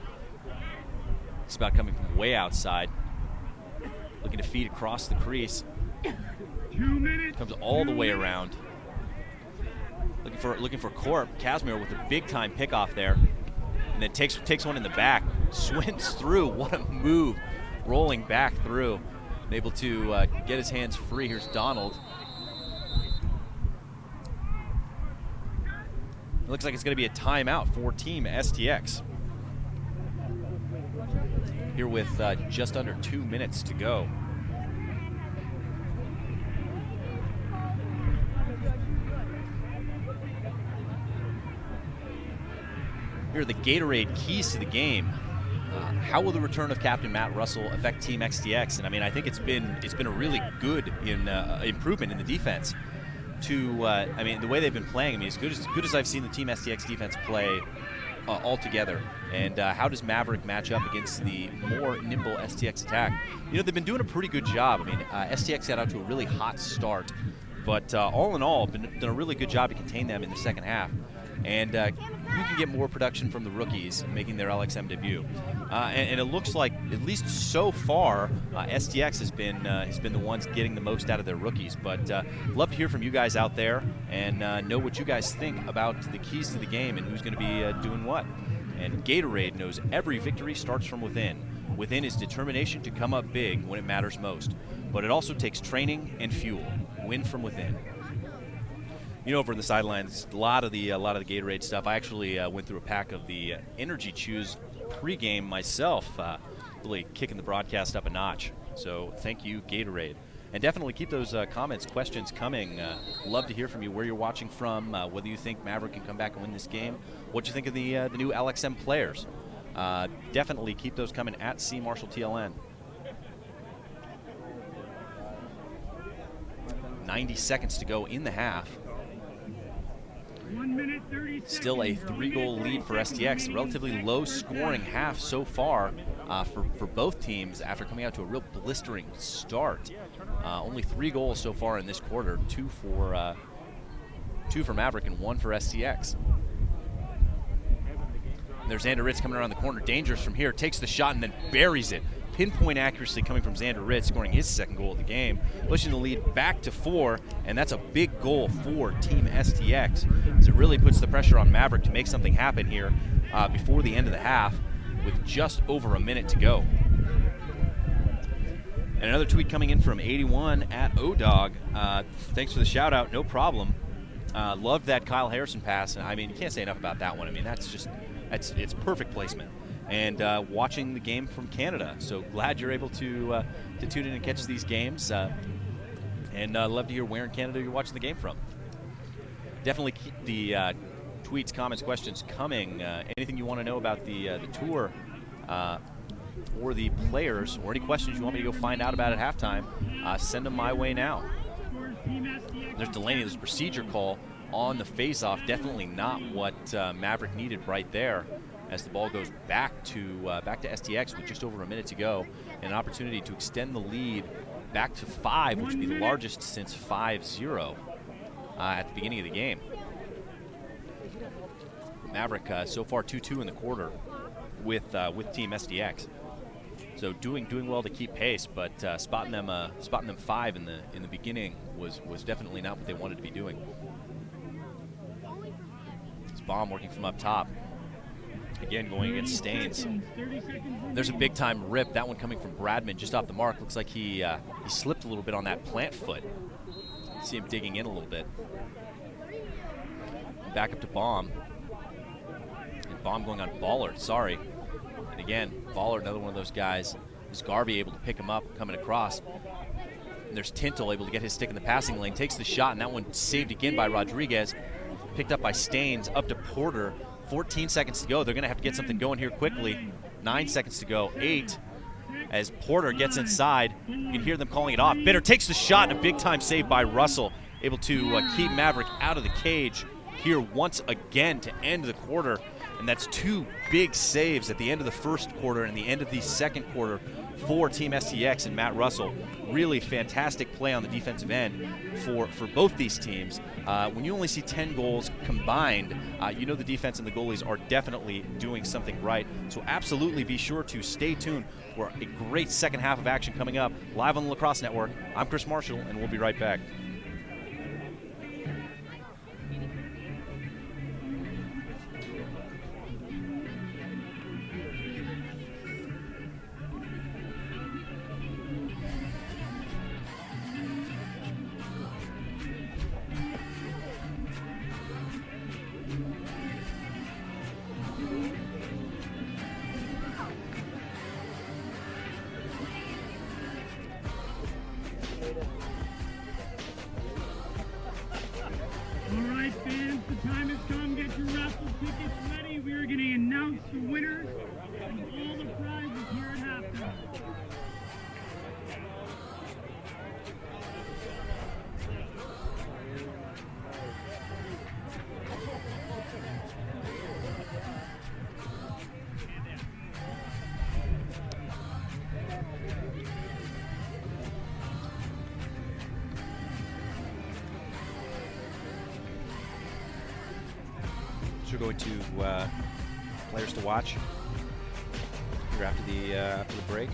It's about coming from way outside, looking to feed across the crease. 2 minutes. Comes all the way around. Looking for Corp. Casimir with a big time pickoff there, and then takes one in the back, swims through. What a move, rolling back through, and able to get his hands free. Here's Donald. It looks like it's going to be a timeout for Team STX. Here with just under 2 minutes to go. Here are the Gatorade keys to the game. How will the return of Captain Matt Russell affect Team XTX? And I mean, I think it's been a really good improvement in the defense. I mean, the way they've been playing, I mean, as good as I've seen the Team STX defense play altogether. And how does Maverick match up against the more nimble STX attack? You know, they've been doing a pretty good job. I mean, STX got out to a really hot start, but all in all, done a really good job to contain them in the second half. And we can get more production from the rookies making their LXM debut. And it looks like, at least so far, STX has been the ones getting the most out of their rookies. But love to hear from you guys out there and know what you guys think about the keys to the game and who's going to be doing what. And Gatorade knows every victory starts from within. Within is determination to come up big when it matters most. But it also takes training and fuel. Win from within. You know, over in the sidelines, a lot of the Gatorade stuff. I actually went through a pack of the Energy Chews pregame myself, really kicking the broadcast up a notch. So thank you, Gatorade. And definitely keep those comments, questions coming. Love to hear from you, where you're watching from, whether you think Maverick can come back and win this game, what you think of the new LXM players. Definitely keep those coming at CMarshallTLN. 90 seconds to go in the half. 1 minute 30 seconds. Still a 3-goal lead for STX. A relatively low-scoring half so far for both teams after coming out to a real blistering start. Only 3 goals so far in this quarter, 2 for Maverick and 1 for STX. And there's Xander Ritz coming around the corner, dangerous from here, takes the shot and then buries it. Pinpoint accuracy coming from Xander Ritz, scoring his second goal of the game, pushing the lead back to 4, and that's a big goal for Team STX, as it really puts the pressure on Maverick to make something happen here before the end of the half, with just over a minute to go. And another tweet coming in from 81 at ODog. Thanks for the shout out, no problem. Loved that Kyle Harrison pass. I mean, you can't say enough about that one. I mean, it's perfect placement. And watching the game from Canada. So glad you're able to tune in and catch these games. And love to hear where in Canada you're watching the game from. Definitely keep the tweets, comments, questions coming. Anything you want to know about the tour or the players, or any questions you want me to go find out about at halftime, send them my way now. There's Delaney. There's a procedure call on the face-off. Definitely not what Maverick needed right there, as the ball goes back to STX with just over a minute to go, and an opportunity to extend the lead back to 5, which would be the largest since 5-0 at the beginning of the game. Maverick so far 2-2 in the quarter with Team STX. So doing well to keep pace, but spotting them 5 in the beginning was definitely not what they wanted to be doing. It's Baum working from up top. Again, going against Staines. There's a big-time rip. That one coming from Bradman just off the mark. Looks like he slipped a little bit on that plant foot. See him digging in a little bit. Back up to Baum. And Baum going on Baller, sorry. And again, Baller, another one of those guys. Is Garvey able to pick him up coming across? And there's Tintle able to get his stick in the passing lane. Takes the shot, and that one saved again by Rodriguez. Picked up by Staines, up to Porter. 14 seconds to go. They're going to have to get something going here quickly. 9 seconds to go. 8 as Porter gets inside. You can hear them calling it off. Bitter takes the shot, and a big-time save by Russell. Able to keep Maverick out of the cage here once again to end the quarter. And that's 2 big saves at the end of the first quarter and the end of the second quarter for Team STX and Matt Russell. Really fantastic play on the defensive end for both these teams. When you only see 10 goals combined, you know the defense and the goalies are definitely doing something right. So absolutely be sure to stay tuned for a great second half of action coming up live on the Lacrosse Network. I'm Chris Marshall, and we'll be right back. Alright fans, the time has come. Get your raffle tickets ready. We are going to announce the winners and all the prizes here at halftime. So we're going to players to watch here after the break.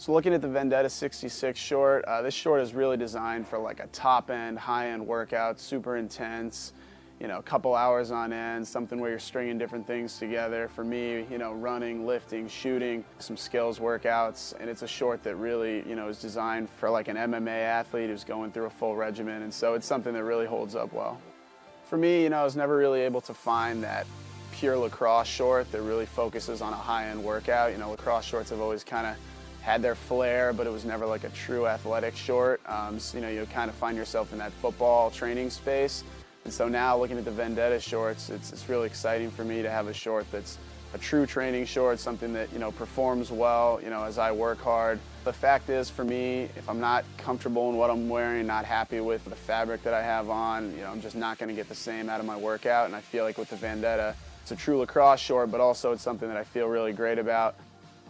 So looking at the Vendetta 66 short, this short is really designed for like a top-end, high-end workout, super intense, you know, a couple hours on end, something where you're stringing different things together. For me, you know, running, lifting, shooting, some skills workouts, and it's a short that really, you know, is designed for like an MMA athlete who's going through a full regimen, and so it's something that really holds up well. For me, you know, I was never really able to find that pure lacrosse short that really focuses on a high-end workout. You know, lacrosse shorts have always kind of had their flair, but it was never like a true athletic short. So, you know, you kind of find yourself in that football training space. And so now looking at the Vendetta shorts, it's really exciting for me to have a short that's a true training short, something that, you know, performs well, you know, as I work hard. The fact is, for me, if I'm not comfortable in what I'm wearing, not happy with the fabric that I have on, you know, I'm just not going to get the same out of my workout. And I feel like with the Vendetta, it's a true lacrosse short, but also it's something that I feel really great about.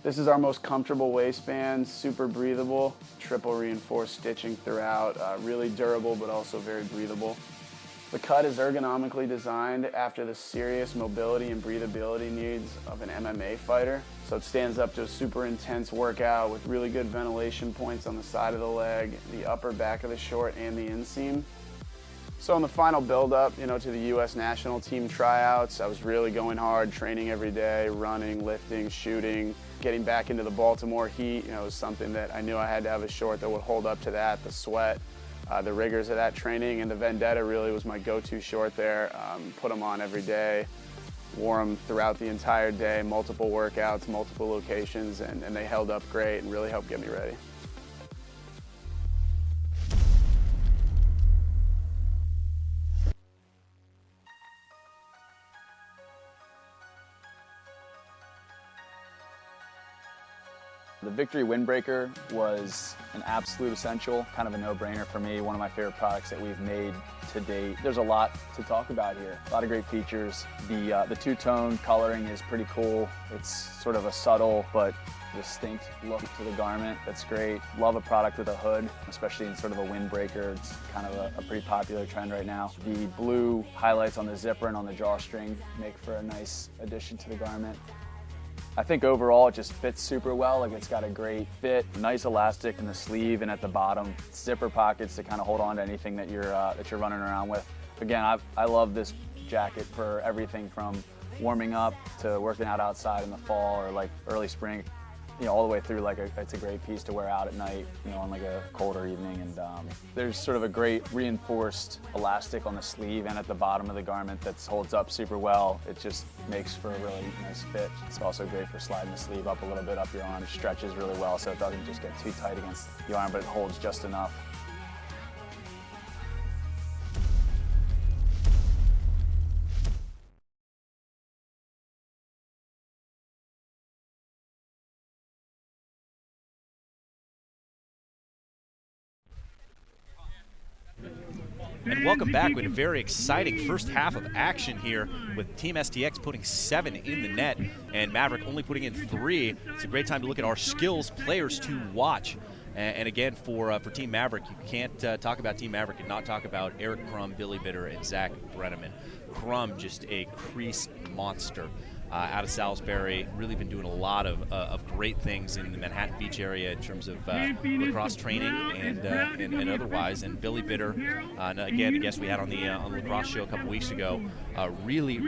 This is our most comfortable waistband, super breathable, triple reinforced stitching throughout, really durable but also very breathable. The cut is ergonomically designed after the serious mobility and breathability needs of an MMA fighter. So it stands up to a super intense workout with really good ventilation points on the side of the leg, the upper back of the short, and the inseam. So in the final build-up, you know, to the U.S. national team tryouts, I was really going hard, training every day, running, lifting, shooting. Getting back into the Baltimore heat, you know, was something that I knew I had to have a short that would hold up to that, the sweat, the rigors of that training, and the Vendetta really was my go-to short there. Put them on every day, wore them throughout the entire day, multiple workouts, multiple locations, and they held up great and really helped get me ready. The Victory Windbreaker was an absolute essential, kind of a no-brainer for me, one of my favorite products that we've made to date. There's a lot to talk about here, a lot of great features. The two-tone coloring is pretty cool. It's sort of a subtle but distinct look to the garment. That's great. Love a product with a hood, especially in sort of a windbreaker. It's kind of a pretty popular trend right now. The blue highlights on the zipper and on the drawstring make for a nice addition to the garment. I think overall it just fits super well. Like, it's got a great fit, nice elastic in the sleeve and at the bottom, zipper pockets to kind of hold on to anything that you're running around with. Again, I love this jacket for everything from warming up to working out outside in the fall or like early spring. You know, all the way through, like it's a great piece to wear out at night, you know, on like a colder evening. And there's sort of a great reinforced elastic on the sleeve and at the bottom of the garment that holds up super well. It just makes for a really nice fit. It's also great for sliding the sleeve up a little bit up your arm. It stretches really well, so it doesn't just get too tight against the arm, but it holds just enough. And welcome back with a very exciting first half of action here with Team STX putting 7 in the net and Maverick only putting in 3. It's a great time to look at our skills players to watch. And again, for Team Maverick, you can't talk about Team Maverick and not talk about Eric Crum, Billy Bitter, and Zach Brenneman. Crum, just a crease monster. Out of Salisbury, really been doing a lot of great things in the Manhattan Beach area in terms of lacrosse training and otherwise. And Billy Bitter, again, a guest we had on the lacrosse show a couple weeks ago, really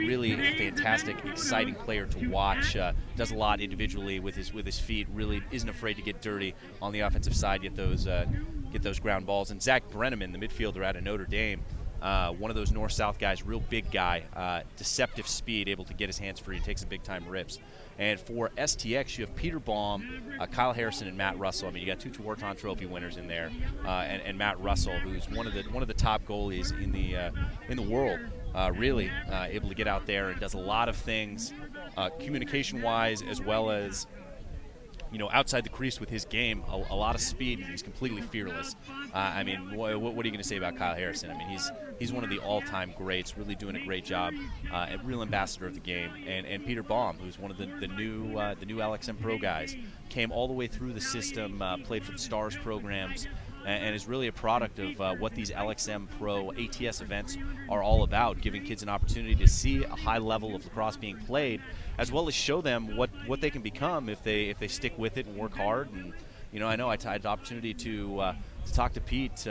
fantastic, exciting player to watch. Does a lot individually with his feet. Really isn't afraid to get dirty on the offensive side, get those ground balls. And Zach Brenneman, the midfielder out of Notre Dame. One of those north-south guys, real big guy, deceptive speed, able to get his hands free and take some big-time rips. And for STX, you have Peter Baum, Kyle Harrison, and Matt Russell. I mean, you got 2 Tewaaraton Trophy winners in there, and Matt Russell, who's one of the top goalies in the world. Really able to get out there and does a lot of things, communication-wise as well as, you know, outside the crease with his game, a lot of speed, and he's completely fearless. I mean, what are you going to say about Kyle Harrison? I mean, he's one of the all-time greats, really doing a great job, a real ambassador of the game. And Peter Baum, who's one of the new LXM Pro guys, came all the way through the system, played for the STARS programs, and is really a product of what these LXM Pro ATS events are all about, giving kids an opportunity to see a high level of lacrosse being played, as well as show them what they can become if they stick with it and work hard You know, I know I had the opportunity to talk to Pete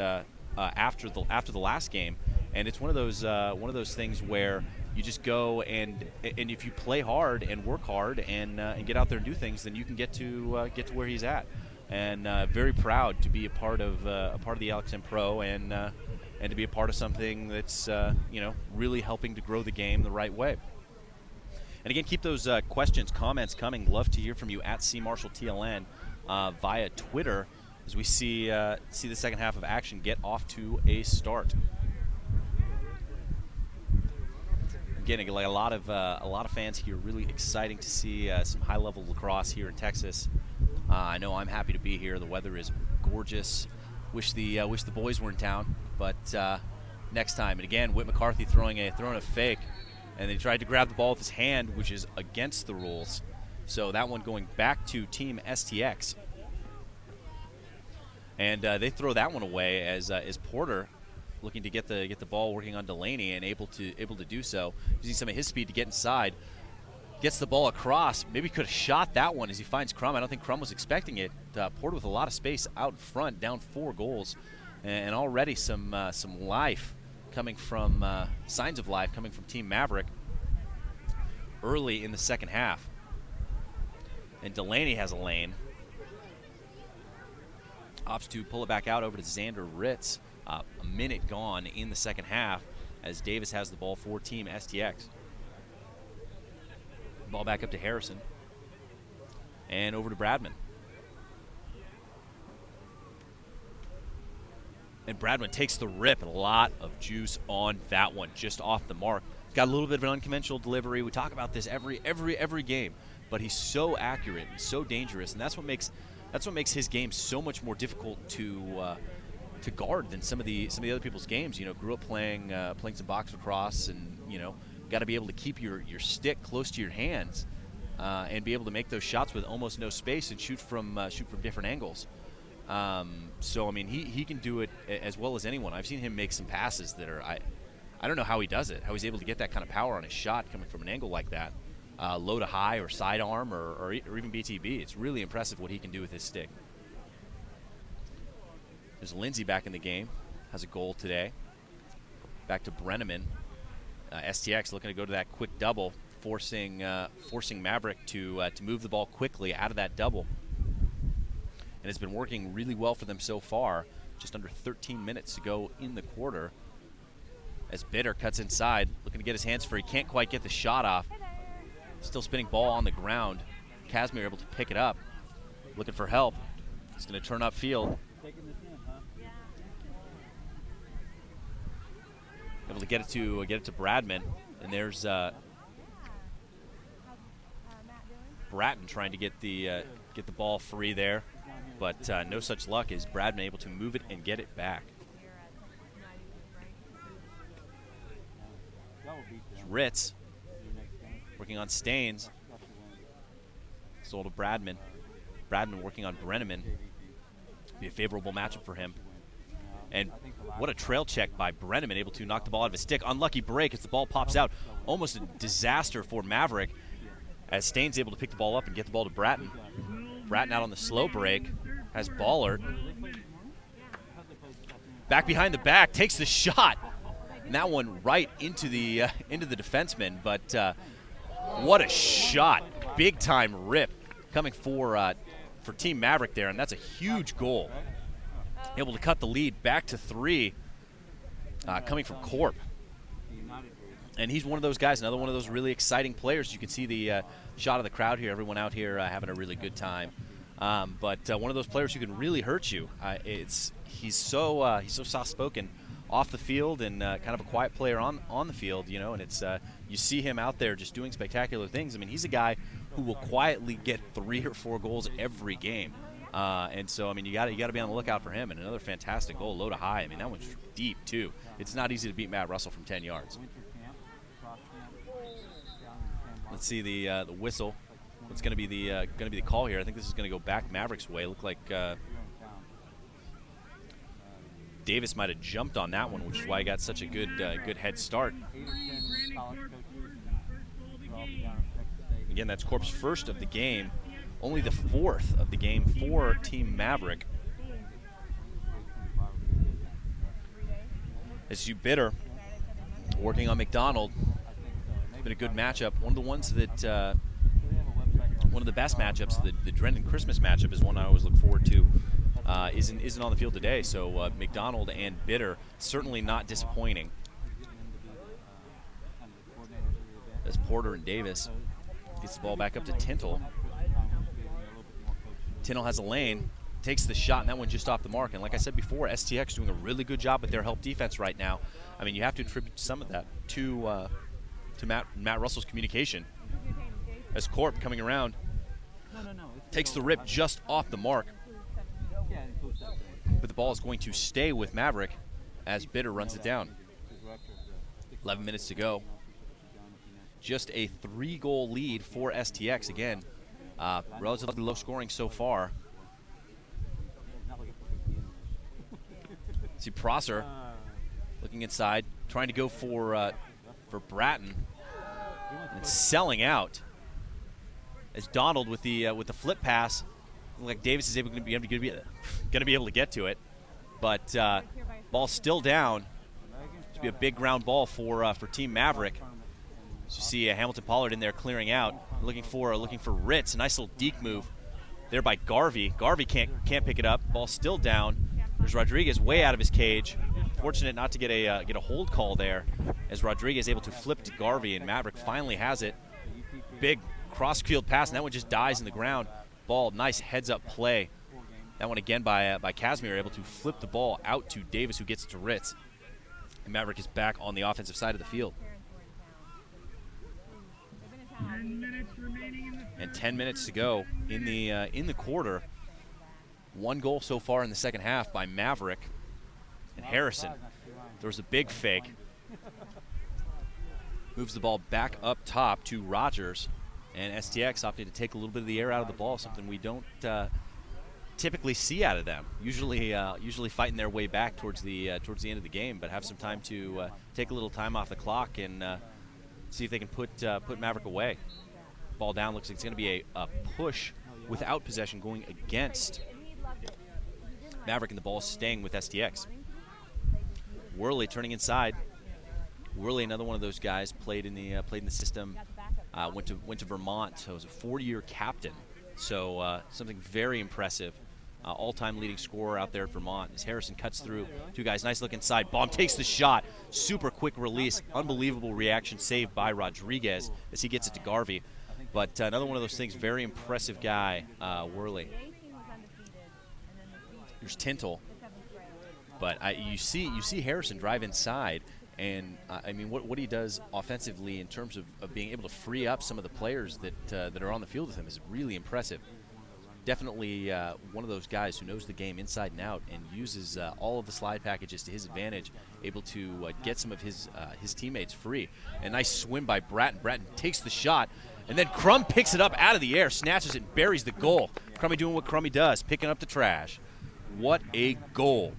after the last game, and it's one of those things where you just go and if you play hard and work hard and get out there and do things, then you can get to where he's at. And very proud to be a part of the LXM Pro and to be a part of something that's really helping to grow the game the right way. And again, keep those questions, comments coming. Love to hear from you at CMarshallTLN via Twitter as we see the second half of action get off to a start. Again, like a lot of fans here, really exciting to see some high-level lacrosse here in Texas. I know I'm happy to be here. The weather is gorgeous. Wish the boys were in town, but next time. And again, Whit McCarthy throwing a fake, and he tried to grab the ball with his hand, which is against the rules. So that one going back to Team STX, and they throw that one away as Porter looking to get the ball working on Delaney and able to do so, using some of his speed to get inside. Gets the ball across. Maybe could have shot that one as he finds Crum. I don't think Crum was expecting it. Porter with a lot of space out in front, down 4 goals, and already some life coming from signs of life coming from Team Maverick early in the second half. And Delaney has a lane. Opts to pull it back out over to Xander Ritz. A minute gone in the second half as Davis has the ball for Team STX. Ball back up to Harrison. And over to Bradman. And Bradman takes the rip, and a lot of juice on that one, just off the mark. Got a little bit of an unconventional delivery. We talk about this every game, but he's so accurate and so dangerous, and that's what makes his game so much more difficult to guard than some of the other people's games. You know, grew up playing some box lacrosse, and got to be able to keep your stick close to your hands and be able to make those shots with almost no space and shoot from different angles. So I mean, he can do it as well as anyone. I've seen him make some passes that are I don't know how he does it, how he's able to get that kind of power on his shot coming from an angle like that, low to high or sidearm or even BTB. It's really impressive what he can do with his stick. There's Lindsay back in the game, has a goal today. Back to Brenneman. STX looking to go to that quick double, forcing Maverick to move the ball quickly out of that double. And it's been working really well for them so far. Just under 13 minutes to go in the quarter. As Bitter cuts inside, looking to get his hands free. Can't quite get the shot off. Still spinning ball on the ground. Casimir able to pick it up. Looking for help. He's going to turn upfield. Able to get it to Bradman, and there's Bratton trying to get the ball free there, but no such luck as Bradman able to move it and get it back. There's Ritz working on Staines. Sold to Bradman. Bradman working on Brenneman. Be a favorable matchup for him. And what a trail check by Brenneman, able to knock the ball out of his stick. Unlucky break as the ball pops out. Almost a disaster for Maverick as Staines able to pick the ball up and get the ball to Bratton. Bratton out on the slow break, has Ballard. Back behind the back, takes the shot. And that one right into the defenseman, but what a shot. Big time rip coming for Team Maverick there, and that's a huge goal. Able to cut the lead back to 3 coming from Corp. And he's one of those guys, another one of those really exciting players. You can see the shot of the crowd here, everyone out here having a really good time. But one of those players who can really hurt you. He's so soft-spoken off the field and kind of a quiet player on the field, and it's you see him out there just doing spectacular things. I mean, he's a guy who will quietly get 3 or 4 goals every game. And so, I mean, you got to be on the lookout for him. And another fantastic goal, low to high. I mean, that one's deep too. It's not easy to beat Matt Russell from 10 yards. Let's see the whistle. What's going to be the call here? I think this is going to go back Mavericks' way. Look like Davis might have jumped on that one, which is why he got such a good head start. Again, that's Corp's first of the game. only the 4th of the game for Team Maverick. As you Bitter working on McDonald. It's been a good matchup. One of the ones that, one of the best matchups, the Drennan Christmas matchup is one I always look forward to. Isn't on the field today, so McDonald and Bitter certainly not disappointing. As Porter and Davis gets the ball back up to Tintle. Tintle has a lane, takes the shot, and that one just off the mark. And like I said before, STX doing a really good job with their help defense right now. I mean, you have to attribute some of that to Matt Russell's communication. As Corp coming around, takes the rip just off the mark. But the ball is going to stay with Maverick as Bitter runs it down. 11 minutes to go. Just a 3-goal lead for STX. Again, relatively low scoring so far. See Prosser looking inside, trying to go for Bratton, and selling out. As Donald with the flip pass, like Davis is going to be able to get to it, but ball still down. To be a big ground ball for Team Maverick. So you see Hamilton Pollard in there clearing out, looking for Ritz. A nice little deke move there by Garvey. Garvey can't pick it up. Ball still down. There's Rodriguez way out of his cage. Fortunate not to get a hold call there, as Rodriguez able to flip to Garvey, and Maverick finally has it. Big cross-field pass, and that one just dies in the ground. Ball, nice heads-up play. That one again by Casimir, able to flip the ball out to Davis, who gets it to Ritz. And Maverick is back on the offensive side of the field. 10 minutes remaining in the And 10 minutes to go in the quarter. 1 goal so far in the second half by Maverick. And Harrison throws a big fake. Moves the ball back up top to Rogers. And STX opting to take a little bit of the air out of the ball, something we don't typically see out of them. Usually fighting their way back towards the end of the game, but have some time to take a little time off the clock and see if they can put Maverick away. Ball down, looks like it's going to be a push without possession going against Maverick, and the ball staying with STX. Worley turning inside. Worley, another one of those guys, played in the system. Went to Vermont, so was a 4-year captain. So something very impressive. All-time leading scorer out there at Vermont. As Harrison cuts through 2 guys, nice look inside. Baum takes the shot. Super quick release. Unbelievable reaction saved by Rodriguez as he gets it to Garvey. But another one of those things, very impressive guy, Worley. Here's Tintle. But you see Harrison drive inside. And, I mean, what he does offensively in terms of being able to free up some of the players that are on the field with him is really impressive. Definitely one of those guys who knows the game inside and out and uses all of the slide packages to his advantage, able to get some of his teammates free. A nice swim by Bratton. Bratton takes the shot, and then Crum picks it up out of the air, snatches it, and buries the goal. Crummy doing what Crummy does, picking up the trash. What a goal.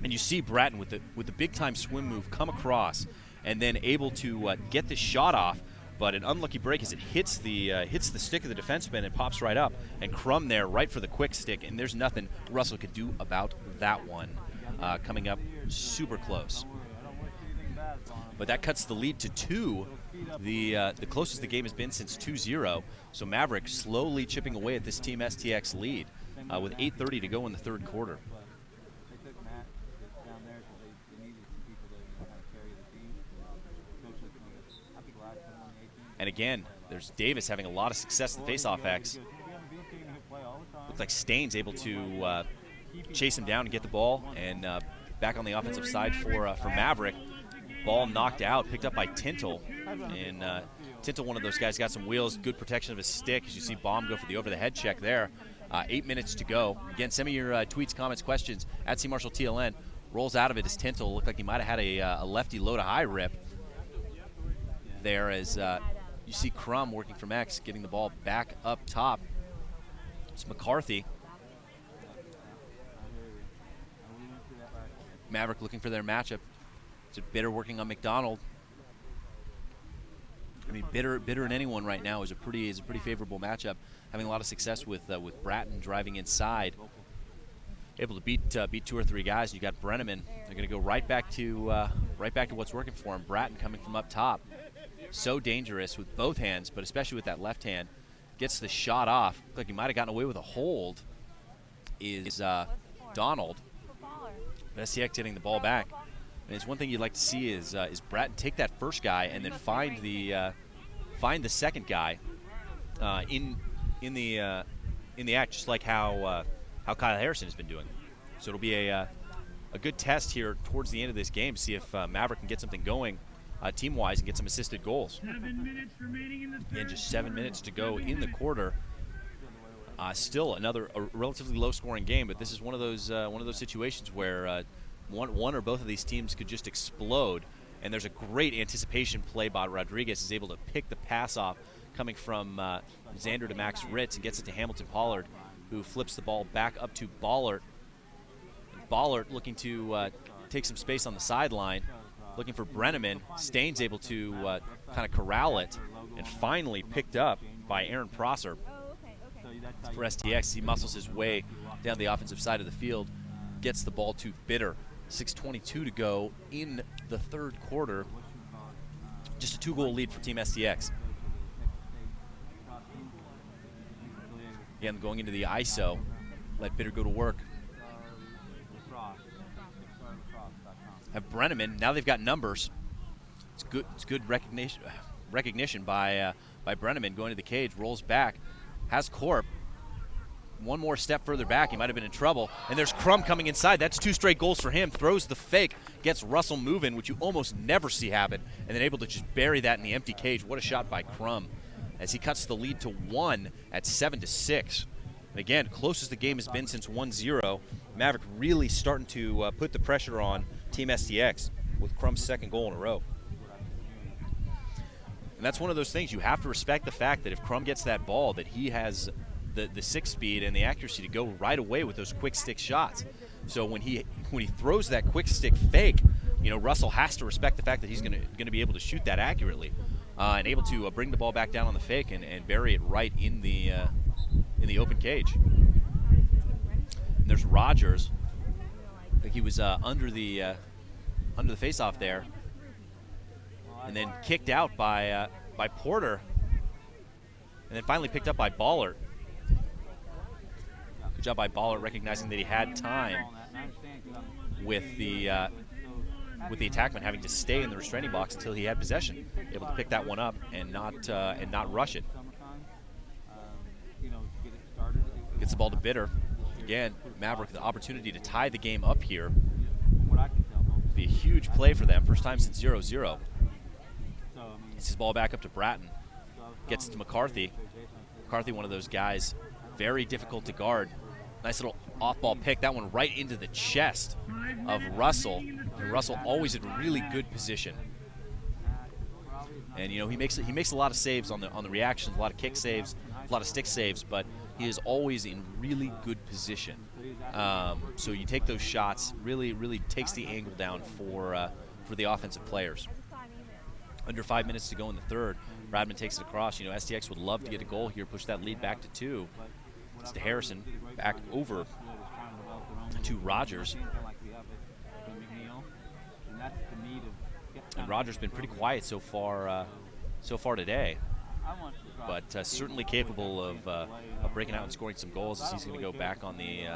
And you see Bratton with the big-time swim move come across and then able to get the shot off, but an unlucky break as it hits the stick of the defenseman and pops right up. And Crum there right for the quick stick, and there's nothing Russell could do about that one. Coming up super close. But that cuts the lead to 2, the closest the game has been since 2-0. So Maverick slowly chipping away at this Team STX lead with 8:30 to go in the third quarter. And again, there's Davis having a lot of success in the faceoff X. Looks like Staines able to chase him down and get the ball, and back on the offensive side for Maverick. Ball knocked out, picked up by Tintle. And Tintle, one of those guys, got some wheels, good protection of his stick. As you see Baum go for the over-the-head check there. 8 minutes to go. Again, send me your tweets, comments, questions at CMarshallTLN. Rolls out of it as Tintle. Looked like he might have had a lefty low-to-high rip there as you see Crum working from X, getting the ball back up top. It's McCarthy. Maverick looking for their matchup. It's a Bitter working on McDonald. mean, Bitter and anyone right now is a pretty favorable matchup. Having a lot of success with Bratton driving inside, able to beat 2 or 3 guys. You got Brenneman. They're going to go right back to what's working for him. Bratton coming from up top, so dangerous with both hands, but especially with that left hand. Gets the shot off. Looked like he might have gotten away with a hold. Is Donald. STX hitting the ball back. And it's one thing you'd like to see is Bratton take that first guy and then find the second guy in the act, just like how Kyle Harrison has been doing. So it'll be a good test here towards the end of this game to see if Maverick can get something going team-wise and get some assisted goals. 7 minutes remaining in the third. And just 7 minutes to go in the quarter. Still a relatively low-scoring game, but this is one of those situations where one or both of these teams could just explode. And there's a great anticipation play by Rodriguez. Is able to pick the pass off coming from Xander to Max Ritz and gets it to Hamilton Pollard, who flips the ball back up to Ballert. Ballert looking to take some space on the sideline, looking for Brenneman. Staines able to kind of corral it, and finally picked up by Aaron Prosser for STX. He muscles his way down the offensive side of the field, gets the ball to Bitter. 6:22 to go in the third quarter. Just a 2-goal lead for Team STX. Again, going into the ISO, let Bitter go to work. Have Brenneman. Now they've got numbers. It's good recognition by Brenneman going to the cage. Rolls back, has Corp. One more step further back, he might have been in trouble. And there's Crum coming inside. That's 2 straight goals for him. Throws the fake, gets Russell moving, which you almost never see happen, and then able to just bury that in the empty cage. What a shot by Crum, as he cuts the lead to 1 at 7-6. And again, closest the game has been since 1-0. Maverick really starting to put the pressure on Team STX with Crum's second goal in a row. And that's one of those things. You have to respect the fact that if Crum gets that ball, that he has the 6 speed and the accuracy to go right away with those quick stick shots. So when he throws that quick stick fake, Russell has to respect the fact that he's going to be able to shoot that accurately and able to bring the ball back down on the fake and bury it right in the open cage. And there's Rogers. I think he was under the face-off there, and then kicked out by Porter, and then finally picked up by Ballert. Good job by Ballert, recognizing that he had time with the attackman having to stay in the restraining box until he had possession, able to pick that one up and not rush it. Gets the ball to Bitter. Again, Maverick the opportunity to tie the game up here. Be a huge play for them. First time since 0-0. Gets his ball back up to Bratton. Gets it to McCarthy. McCarthy, one of those guys, very difficult to guard. Nice little off-ball pick. That one right into the chest of Russell. And Russell always in really good position. And he makes a lot of saves on the reactions, a lot of kick saves, a lot of stick saves, but he is always in really good position. So you take those shots, really takes the angle down for the offensive players. Under 5 minutes to go in the third. Bradman takes it across. STX would love to get a goal here, push that lead back to 2. It's to Harrison, back over to Rogers. And Rogers been pretty quiet so far today, but certainly capable of breaking out and scoring some goals, as he's going to go back on the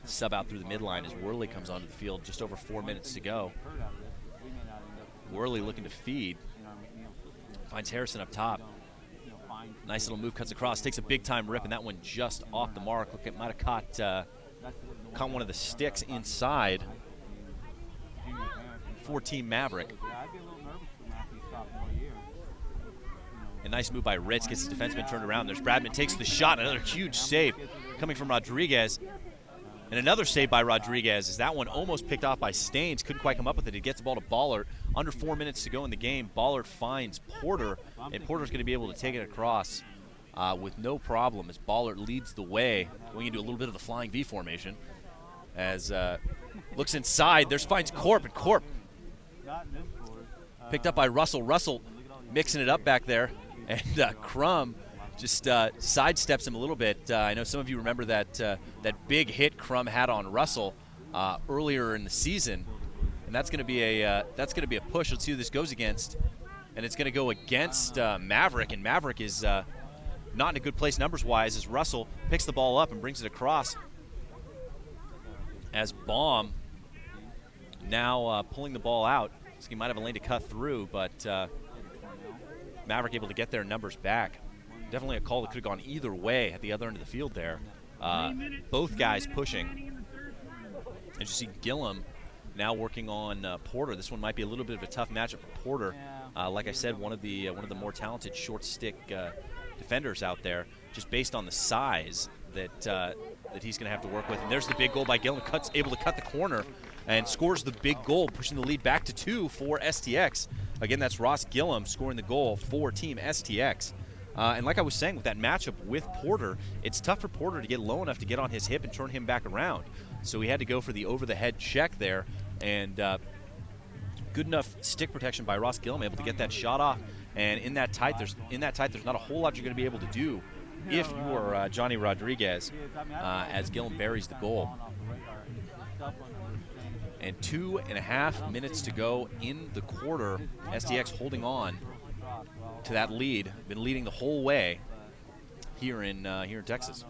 sub out through the midline as Worley comes onto the field. Just over 4 minutes to go. Worley looking to feed. Finds Harrison up top. Nice little move, cuts across, takes a big-time rip, and that one just off the mark. Look, it might have caught one of the sticks inside for Team Maverick. A nice move by Ritz, gets his defenseman turned around. There's Bradman, takes the shot, another huge save coming from Rodriguez. And another save by Rodriguez, as that one almost picked off by Staines. Couldn't quite come up with it. He gets the ball to Ballert. Under 4 minutes to go in the game, Ballert finds Porter, and Porter's going to be able to take it across with no problem as Ballert leads the way, going into a little bit of the flying V formation. As looks inside, finds Corp, and Corp picked up by Russell. Russell mixing it up back there, and Crum just sidesteps him a little bit. I know some of you remember that big hit Crum had on Russell earlier in the season, and that's going to be a push. Let's see who this goes against, and it's going to go against Maverick, and Maverick is not in a good place numbers-wise as Russell picks the ball up and brings it across. As Baum now pulling the ball out, so he might have a lane to cut through, but Maverick able to get their numbers back. Definitely a call that could have gone either way at the other end of the field there. Both guys pushing. As you see Gillum now working on Porter. This one might be a little bit of a tough matchup for Porter. Like I said, one of the more talented short stick defenders out there, just based on the size that he's going to have to work with. And there's the big goal by Gillum, able to cut the corner and scores the big goal, pushing the lead back to 2 for STX. Again, that's Ross Gillum scoring the goal for Team STX. And like I was saying, with that matchup with Porter, it's tough for Porter to get low enough to get on his hip and turn him back around. So he had to go for the over-the-head check there, and good enough stick protection by Ross Gillum, able to get that shot off. And in that tight, there's not a whole lot you're going to be able to do if you are Johnny Rodriguez, as Gillum buries the goal. And 2.5 minutes to go in the quarter. STX holding on to that lead, been leading the whole way here in Texas.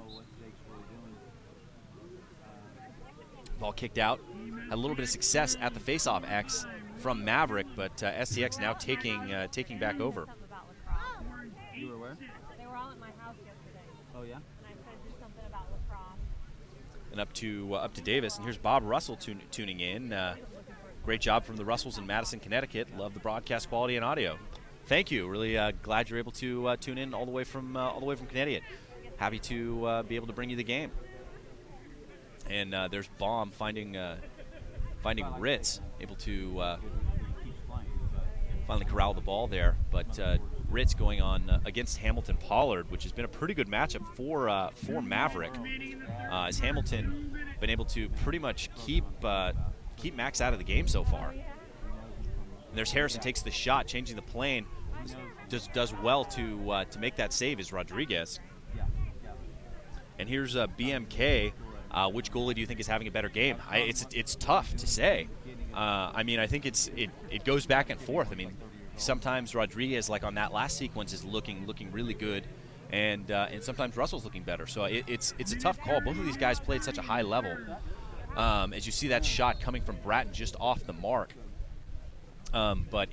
Ball kicked out, had a little bit of success at the faceoff X from Maverick, but STX now taking back over. You were where? They were all at my house yesterday. Oh yeah. And I said do something about lacrosse. And up to Davis, and here's Bob Russell tuning in. Great job from the Russells in Madison, Connecticut. Love the broadcast quality and audio. Thank you. Really glad you're able to tune in all the way from Connecticut. Happy to be able to bring you the game. And there's Baum finding Ritz, able to finally corral the ball there. But Ritz going on against Hamilton Pollard, which has been a pretty good matchup for Maverick. As Hamilton been able to pretty much keep Max out of the game so far. And there's Harrison, takes the shot, changing the plane. Does well to make that save is Rodriguez. And here's BMK. Which goalie do you think is having a better game? It's tough to say. I mean, I think it goes back and forth. I mean, sometimes Rodriguez, like on that last sequence, is looking really good, and sometimes Russell's looking better. So it's a tough call. Both of these guys play at such a high level. As you see that shot coming from Bratton just off the mark. But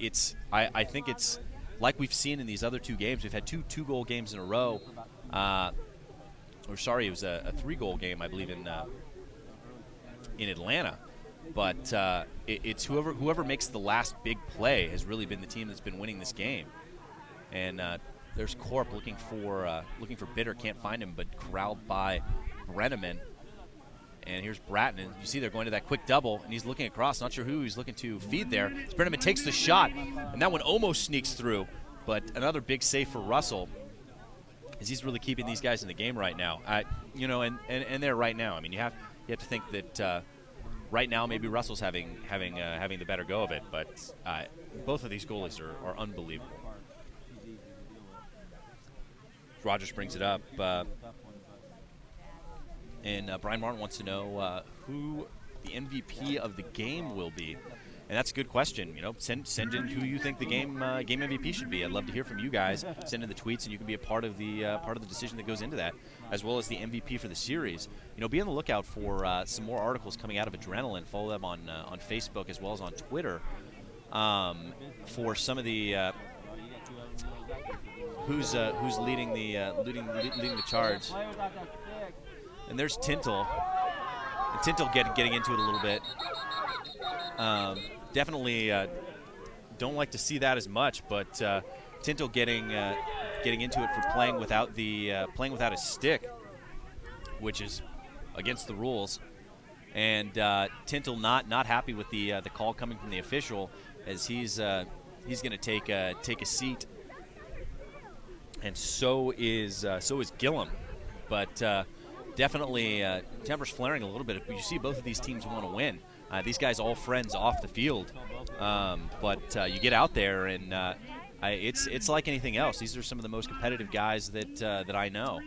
I think it's like we've seen in these other two games. We've had two goal games in a row. It was a 3-goal game, I believe, in Atlanta. But it's whoever makes the last big play has really been the team that's been winning this game. And there's Corp looking for Bitter, can't find him, but corralled by Brenneman. And here's Bratton, and you see they're going to that quick double, and he's looking across, not sure who he's looking to feed there. Brenneman takes the shot, and that one almost sneaks through, but another big save for Russell, as he's really keeping these guys in the game right now. And they're right now. I mean, you have to think that right now maybe Russell's having the better go of it, but both of these goalies are unbelievable. Rogers brings it up. And Brian Martin wants to know who the MVP of the game will be, and that's a good question. Send in who you think the game MVP should be. I'd love to hear from you guys. Send in the tweets, and you can be a part of the decision that goes into that, as well as the MVP for the series. Be on the lookout for some more articles coming out of Adrenaline. Follow them on Facebook as well as on Twitter for some of the who's leading the charge. And there's Tintle. And Tintle getting into it a little bit. Definitely don't like to see that as much, but Tintle getting into it for playing without his stick, which is against the rules. And Tintle not happy with the call coming from the official, as he's going to take a seat, and so is Gillum, but. Definitely tempers flaring a little bit. You see both of these teams want to win. These guys all friends off the field. But you get out there, and It's like anything else. These are some of the most competitive guys that I know.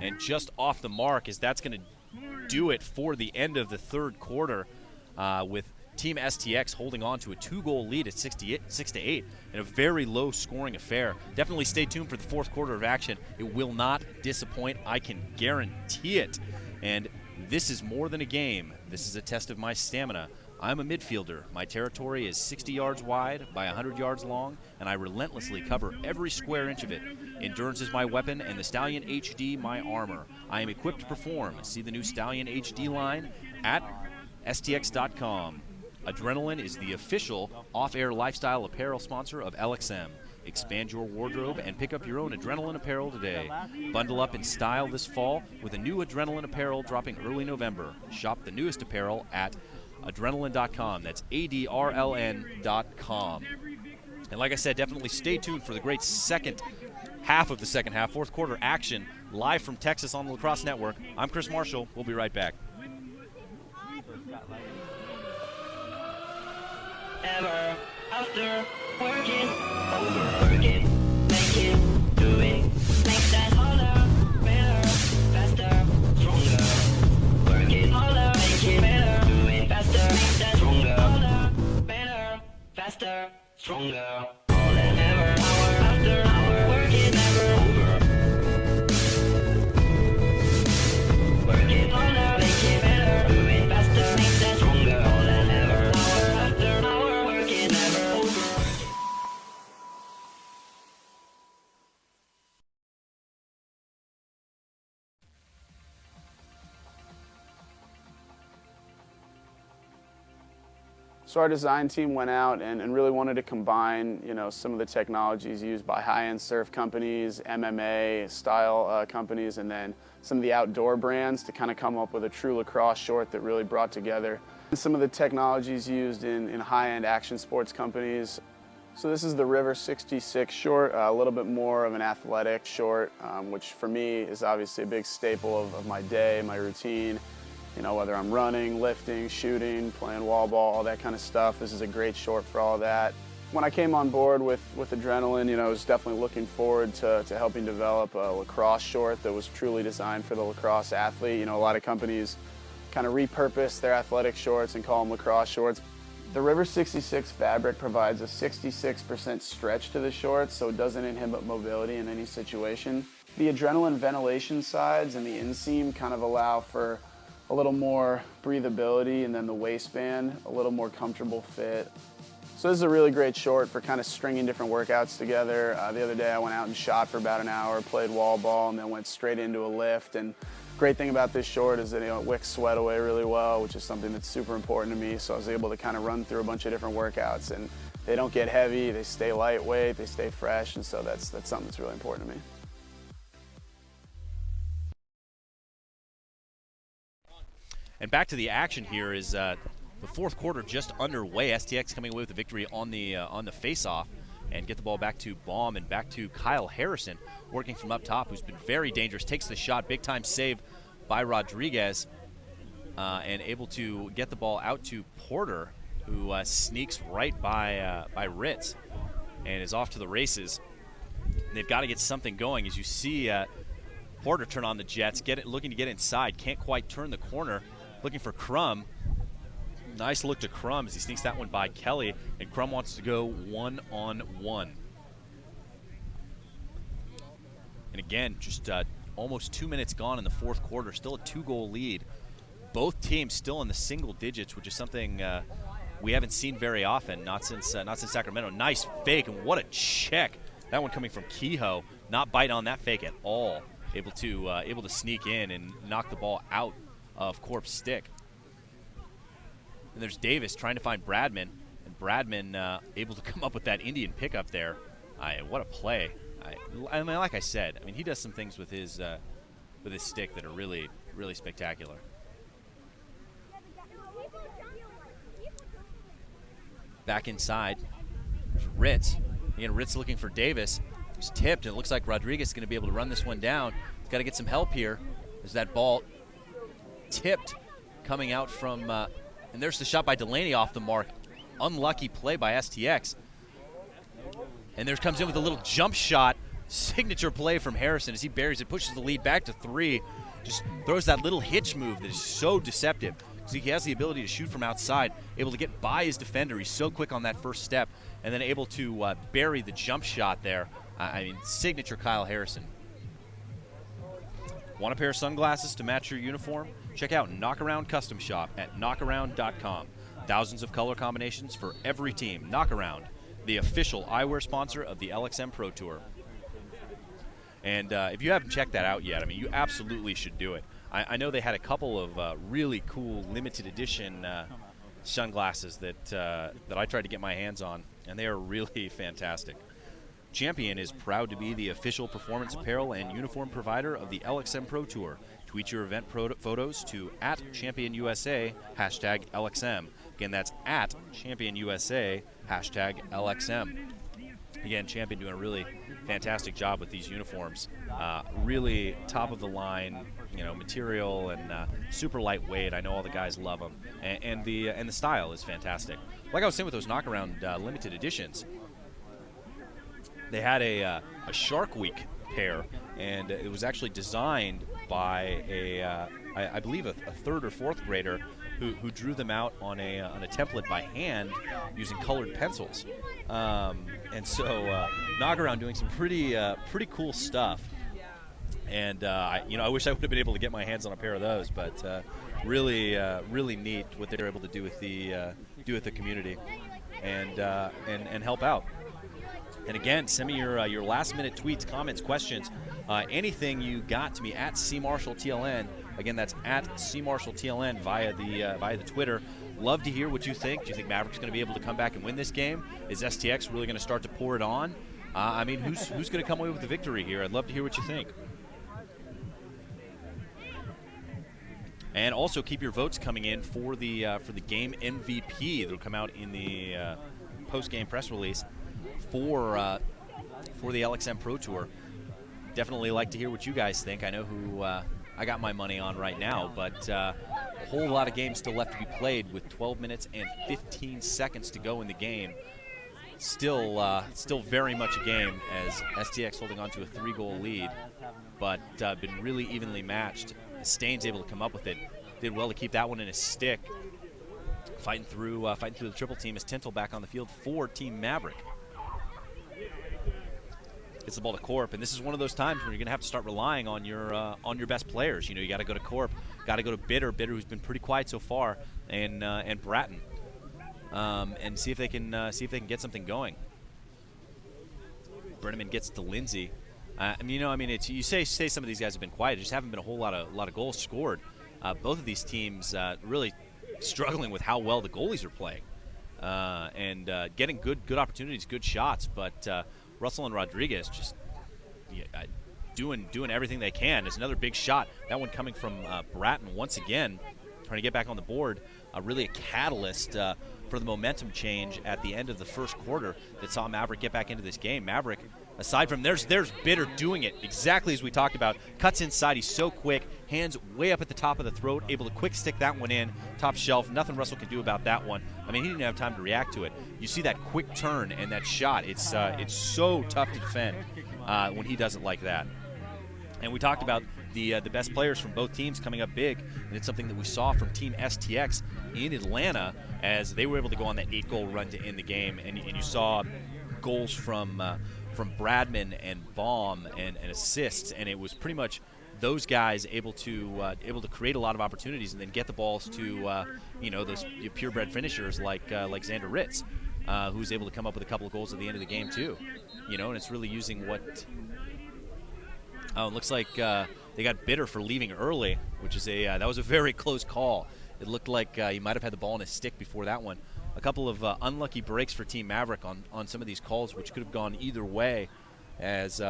And just off the mark, as that's going to do it for the end of the third quarter, with Team STX holding on to a 2-goal lead at 6-8 in a very low-scoring affair. Definitely stay tuned for the fourth quarter of action. It will not disappoint. I can guarantee it. And this is more than a game. This is a test of my stamina. I'm a midfielder. My territory is 60 yards wide by 100 yards long, and I relentlessly cover every square inch of it. Endurance is my weapon, and the Stallion HD my armor. I am equipped to perform. See the new Stallion HD line at STX.com. Adrenaline is the official off-air lifestyle apparel sponsor of LXM. Expand your wardrobe and pick up your own Adrenaline apparel today. Bundle up in style this fall with a new Adrenaline apparel dropping early November. Shop the newest apparel at adrenaline.com. That's ADRLN.com. And like I said, definitely stay tuned for the great second half of the second half, fourth quarter action, live from Texas on the Lacrosse Network. I'm Chris Marshall. We'll be right back. Ever after working, overworking, making, doing, make that harder, better, faster, stronger. Working harder, making better, doing faster, make that stronger. Harder, better, faster, stronger. More than ever, hour after hour, working never over. Working harder, making better, doing faster, make that stronger. More than ever, hour after hour, working never over. So our design team went out and really wanted to combine, some of the technologies used by high-end surf companies, MMA style companies, and then some of the outdoor brands to kind of come up with a true lacrosse short that really brought together some of the technologies used in high-end action sports companies. So this is the River 66 short, a little bit more of an athletic short, which for me is obviously a big staple of my day, my routine. Whether I'm running, lifting, shooting, playing wall ball, all that kind of stuff. This is a great short for all that. When I came on board with Adrenaline, I was definitely looking forward to helping develop a lacrosse short that was truly designed for the lacrosse athlete. A lot of companies kind of repurpose their athletic shorts and call them lacrosse shorts. The River 66 fabric provides a 66% stretch to the shorts, so it doesn't inhibit mobility in any situation. The Adrenaline ventilation sides and the inseam kind of allow for a little more breathability, and then the waistband, a little more comfortable fit. So this is a really great short for kind of stringing different workouts together. The other day I went out and shot for about an hour, played wall ball, and then went straight into a lift. And great thing about this short is that it wicks sweat away really well, which is something that's super important to me. So I was able to kind of run through a bunch of different workouts, and they don't get heavy, they stay lightweight, they stay fresh, and so that's something that's really important to me. And back to the action here is the fourth quarter just underway. STX coming away with the victory on the face-off, and get the ball back to Baum and back to Kyle Harrison, working from up top, who's been very dangerous. Takes the shot, big-time save by Rodriguez, and able to get the ball out to Porter, who sneaks right by Ritz and is off to the races. And they've got to get something going. As you see Porter turn on the jets, looking to get inside, can't quite turn the corner. Looking for Crum. Nice look to Crum as he sneaks that one by Kelly, and Crum wants to go one-on-one. And again, just almost 2 minutes gone in the fourth quarter, still a 2-goal lead. Both teams still in the single digits, which is something we haven't seen very often, not since Sacramento. Nice fake, and what a check. That one coming from Kehoe, not bite on that fake at all. Able to sneak in and knock the ball out of Corp's stick. And there's Davis trying to find Bradman, and Bradman able to come up with that Indian pickup there. What a play. I mean, like I said, he does some things with his stick that are really, really spectacular. Back inside, there's Ritz. Again, Ritz looking for Davis. He's tipped, and it looks like Rodriguez is going to be able to run this one down. He's got to get some help here. There's that ball tipped coming out from, and there's the shot by Delaney off the mark. Unlucky play by STX. And there comes in with a little jump shot, signature play from Harrison as he buries it, pushes the lead back to 3, just throws that little hitch move that is so deceptive. So he has the ability to shoot from outside, able to get by his defender. He's so quick on that first step, and then able to bury the jump shot there. I mean, signature Kyle Harrison. Want a pair of sunglasses to match your uniform? Check out Knockaround Custom Shop at knockaround.com. Thousands of color combinations for every team. Knockaround, the official eyewear sponsor of the LXM Pro Tour. And if you haven't checked that out yet, I mean, you absolutely should do it. I know they had a couple of really cool limited edition sunglasses that I tried to get my hands on, and they are really fantastic. Champion is proud to be the official performance apparel and uniform provider of the LXM Pro Tour. Tweet your event photos to @ChampionUSA, #LXM. Again, that's @ChampionUSA, #LXM. Again, Champion doing a really fantastic job with these uniforms. Really top of the line, material and super lightweight. I know all the guys love them, and the style is fantastic. Like I was saying with those Knockaround limited editions, they had a Shark Week pair, and it was actually designed by I believe a 3rd or 4th grader who drew them out on a template by hand using colored pencils. And so Knockaround doing some pretty cool stuff. And I wish I would have been able to get my hands on a pair of those, but really neat what they're able to do with the community and help out. And again, send me your last-minute tweets, comments, questions, anything you got to me at CMarshallTLN. Again, that's at CMarshallTLN via the Twitter. Love to hear what you think. Do you think Maverick's going to be able to come back and win this game? Is STX really going to start to pour it on? I mean, who's going to come away with the victory here? I'd love to hear what you think. And also keep your votes coming in for the game MVP. That'll come out in the post-game press release for the LXM Pro Tour. Definitely like to hear what you guys think. I know who I got my money on right now, but a whole lot of games still left to be played with 12 minutes and 15 seconds to go in the game. Still very much a game as STX holding on to a 3-goal lead, but been really evenly matched. Staines able to come up with it. Did well to keep that one in his stick. Fighting through the triple team as Tintle back on the field for Team Maverick. Gets the ball to Corp, and this is one of those times where you're going to have to start relying on your best players. You got to go to Corp, got to go to Bitter, who's been pretty quiet so far, and Bratton, and see if they can get something going. Brenneman gets to Lindsay. It's you say some of these guys have been quiet. There just haven't been a whole lot of goals scored. Both of these teams really struggling with how well the goalies are playing, and getting good opportunities, good shots, but. Russell and Rodriguez just doing everything they can. There's another big shot. That one coming from Bratton once again, trying to get back on the board. Really a catalyst for the momentum change at the end of the first quarter that saw Maverick get back into this game. Maverick, aside from there's Bitter doing it exactly as we talked about. Cuts inside. He's so quick. Hands way up at the top of the throat. Able to quick stick that one in. Top shelf. Nothing Russell can do about that one. I mean, he didn't have time to react to it. You see that quick turn and that shot. It's so tough to defend when he does it like that. And we talked about the best players from both teams coming up big, and it's something that we saw from Team STX in Atlanta as they were able to go on that 8-goal run to end the game. And you saw goals from Bradman and Baum and assists, and it was pretty much those guys able to create a lot of opportunities and then get the balls to those purebred finishers like Xander Ritz, who's able to come up with a couple of goals at the end of the game too. And it's really using what. Oh, it looks like they got Bitter for leaving early, which is that was a very close call. It looked like he might have had the ball in his stick before that one. A couple of unlucky breaks for Team Maverick on some of these calls, which could have gone either way. As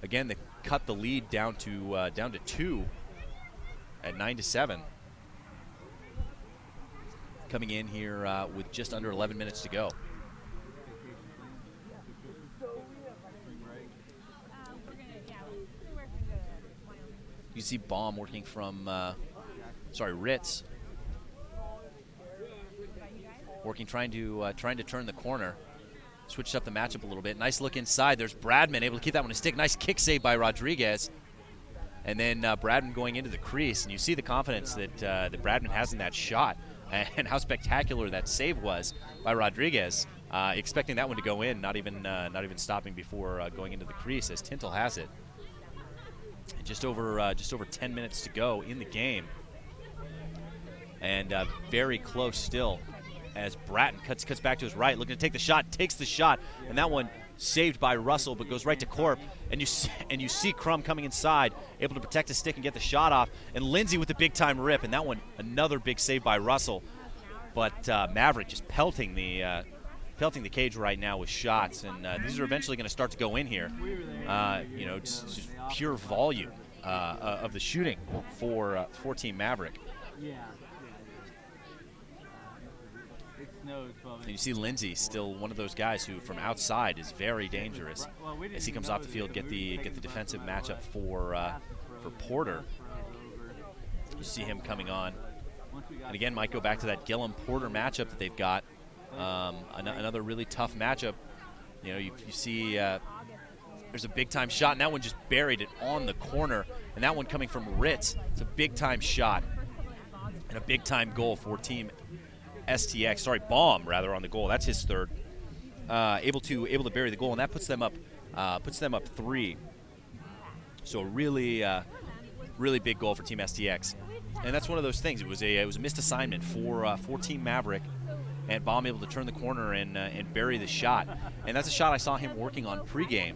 again, they cut the lead down to 2 at 9-7. Coming in here with just under 11 minutes to go. You see Baum working from, Ritz. Working, trying to turn the corner. switched up the matchup a little bit. Nice look inside. There's Bradman able to keep that one a stick. Nice kick save by Rodriguez. And then Bradman going into the crease. And you see the confidence that Bradman has in that shot and how spectacular that save was by Rodriguez. Expecting that one to go in, not even stopping before going into the crease as Tintel has it. And just over 10 minutes to go in the game. And very close still as Bratton cuts back to his right, looking to take the shot, takes the shot, and that one saved by Russell, but goes right to Corp. And you see Crum coming inside, able to protect his stick and get the shot off. And Lindsay with the big-time rip, and that one another big save by Russell. But Maverick just pelting the cage right now with shots, and these are eventually going to start to go in here. Just pure volume of the shooting for Team Maverick. And you see Lindsay still one of those guys who, from outside, is very dangerous as he comes off the field, get the defensive matchup for Porter. You see him coming on, and again might go back to that Gillum-Porter matchup that they've got. Another really tough matchup. You see there's a big-time shot, and that one just buried it on the corner, and that one coming from Ritz. It's a big-time shot and a big-time goal for Team STX. Sorry, Baum rather on the goal. That's his third. Able to bury the goal, and that puts them up 3. So a really big goal for Team STX, and that's one of those things. It was a missed assignment for Team Maverick. And Baum able to turn the corner and bury the shot. And that's a shot I saw him working on pregame,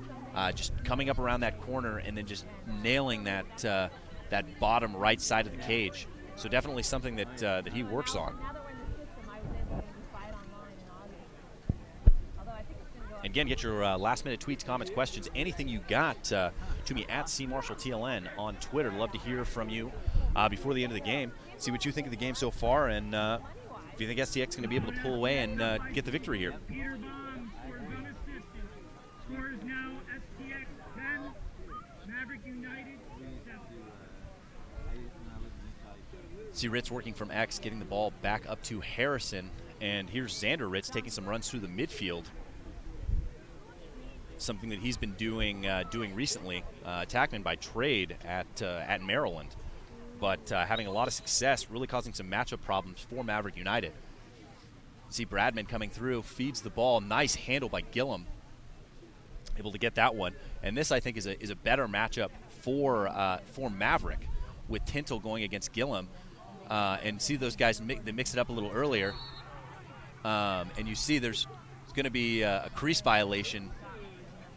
just coming up around that corner and then just nailing that bottom right side of the cage. So definitely something that he works on. Again, get your last-minute tweets, comments, questions, anything you got to me at CMarshallTLN on Twitter. Love to hear from you before the end of the game. See what you think of the game so far, and if you think STX is going to be able to pull away and get the victory here. Peter Baum scores one assist. Scores now STX 10, Maverick United 7. See Ritz working from X, getting the ball back up to Harrison. And here's Xander Ritz taking some runs through the midfield. Something that he's been doing recently. Attackman by trade at Maryland. But having a lot of success, really causing some matchup problems for Maverick United. See Bradman coming through, feeds the ball. Nice handle by Gillum. Able to get that one. And this, I think, is a better matchup for Maverick, with Tintel going against Gillum. And see those guys they mix it up a little earlier. And you see there's going to be a crease violation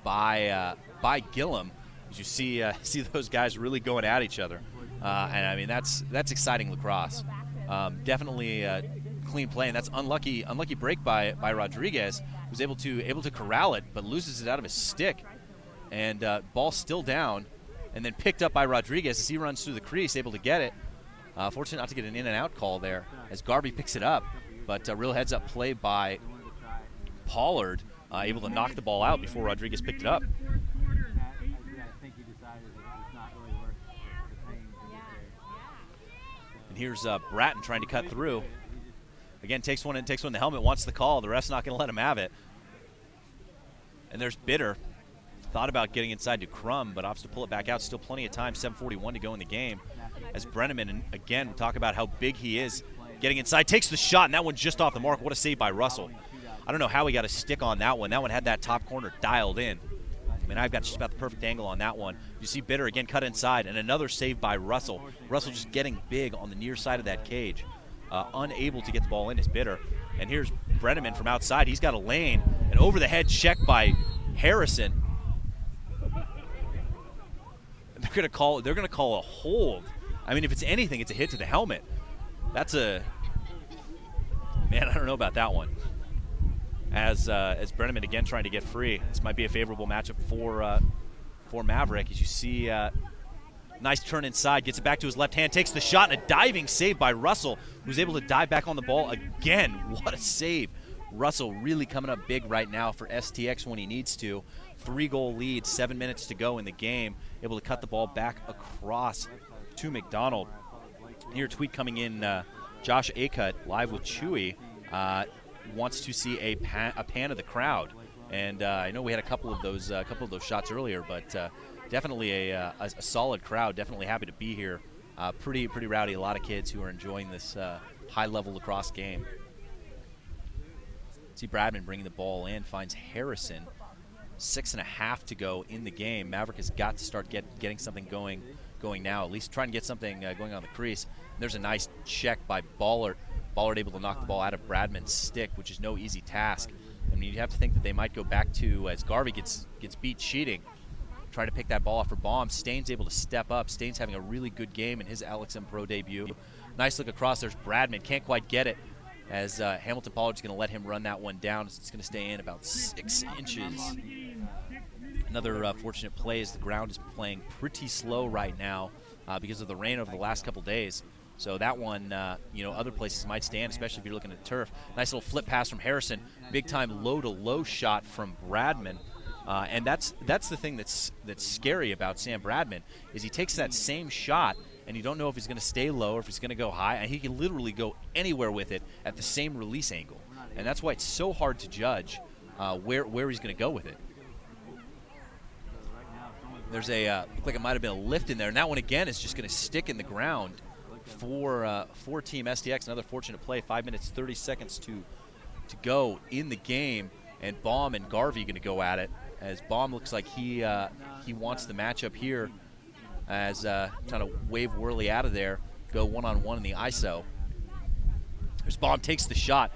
by Gillum. As you see those guys really going at each other. And I mean that's exciting lacrosse. Definitely clean play, and that's unlucky break by Rodriguez, who's able to corral it, but loses it out of his stick, and ball still down, and then picked up by Rodriguez as he runs through the crease, able to get it. Fortunate not to get an in and out call there as Garvey picks it up, but real heads up play by Pollard, able to knock the ball out before Rodriguez picked it up. Here's Bratton trying to cut through. Again, takes one in the helmet, wants the call. The ref's not going to let him have it. And there's Bitter. Thought about getting inside to Crum, but opts to pull it back out. Still plenty of time, 7:41 to go in the game. As Brenneman, and again, we talk about how big he is. Getting inside, takes the shot, and that one's just off the mark. What a save by Russell. I don't know how he got a stick on that one. That one had that top corner dialed in. I mean, I've got just about the perfect angle on that one. You see Bitter again cut inside, and another save by Russell. Russell just getting big on the near side of that cage. Unable to get the ball in is Bitter. And here's Brenneman from outside. He's got a lane. An over-the-head check by Harrison. And they're going to call a hold. I mean, if it's anything, it's a hit to the helmet. That's a – man, I don't know about that one. As Brenneman again trying to get free. This might be a favorable matchup for Maverick. As you see, nice turn inside, gets it back to his left hand, takes the shot, and a diving save by Russell, who's able to dive back on the ball again. What a save. Russell really coming up big right now for STX when he needs to. 3-goal lead, 7 minutes to go in the game. Able to cut the ball back across to McDonald. Here, tweet coming in, Josh Acut, live with Chewy. Wants to see a pan of the crowd. And I know we had a couple of those shots earlier, but definitely a solid crowd. Definitely happy to be here. Pretty rowdy. A lot of kids who are enjoying this high-level lacrosse game. See Bradman bringing the ball in, finds Harrison. 6.5 to go in the game. Maverick has got to start getting something going now. At least trying to get something going on the crease. And there's a nice check by Ballard. Ballard able to knock the ball out of Bradman's stick, which is no easy task. I mean, you have to think that they might go back to, as Garvey gets beat cheating, try to pick that ball off for Baum. Staines able to step up. Staines having a really good game in his LXM Pro debut. Nice look across. There's Bradman. Can't quite get it, as Hamilton Pollard's going to let him run that one down. It's going to stay in about 6 inches. Another fortunate play as the ground is playing pretty slow right now because of the rain over the last couple days. So that one, other places might stand, especially if you're looking at turf. Nice little flip pass from Harrison. Big-time low-to-low shot from Bradman. And that's the thing that's scary about Sam Bradman, is he takes that same shot, and you don't know if he's going to stay low or if he's going to go high. And he can literally go anywhere with it at the same release angle. And that's why it's so hard to judge where he's going to go with it. There's looked like it might have been a lift in there, and that one again is just going to stick in the ground for Team STX. Another fortunate play. 5 minutes 30 seconds to go in the game, and Baum and Garvey going to go at it. As Baum looks like he wants the matchup here, as trying to wave Worley out of there, go one-on-one in the ISO. There's Baum, takes the shot,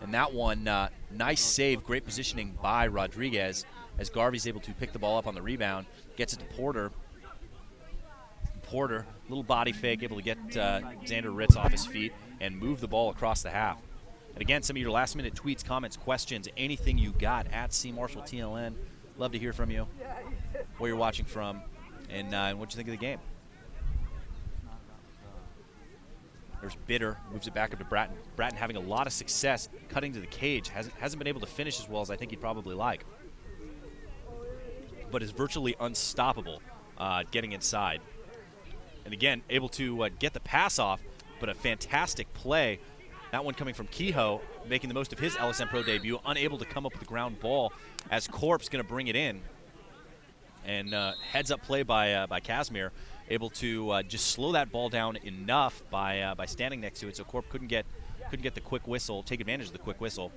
and that one nice save, great positioning by Rodriguez, as Garvey's able to pick the ball up on the rebound, gets it to Porter. Porter, little body fake, able to get Xander Ritz off his feet and move the ball across the half. And again, some of your last-minute tweets, comments, questions, anything you got at C Marshall TLN. Love to hear from you, where you're watching from, and what you think of the game. There's Bitter, moves it back up to Bratton. Bratton having a lot of success cutting to the cage. Hasn't been able to finish as well as I think he'd probably like, but is virtually unstoppable getting inside. And again, able to get the pass off, but a fantastic play. That one coming from Kehoe, making the most of his LSM Pro debut, unable to come up with the ground ball, as Corp's going to bring it in. And heads-up play by Casimir, able to just slow that ball down enough by standing next to it, so Corp couldn't get the quick whistle, take advantage of the quick whistle.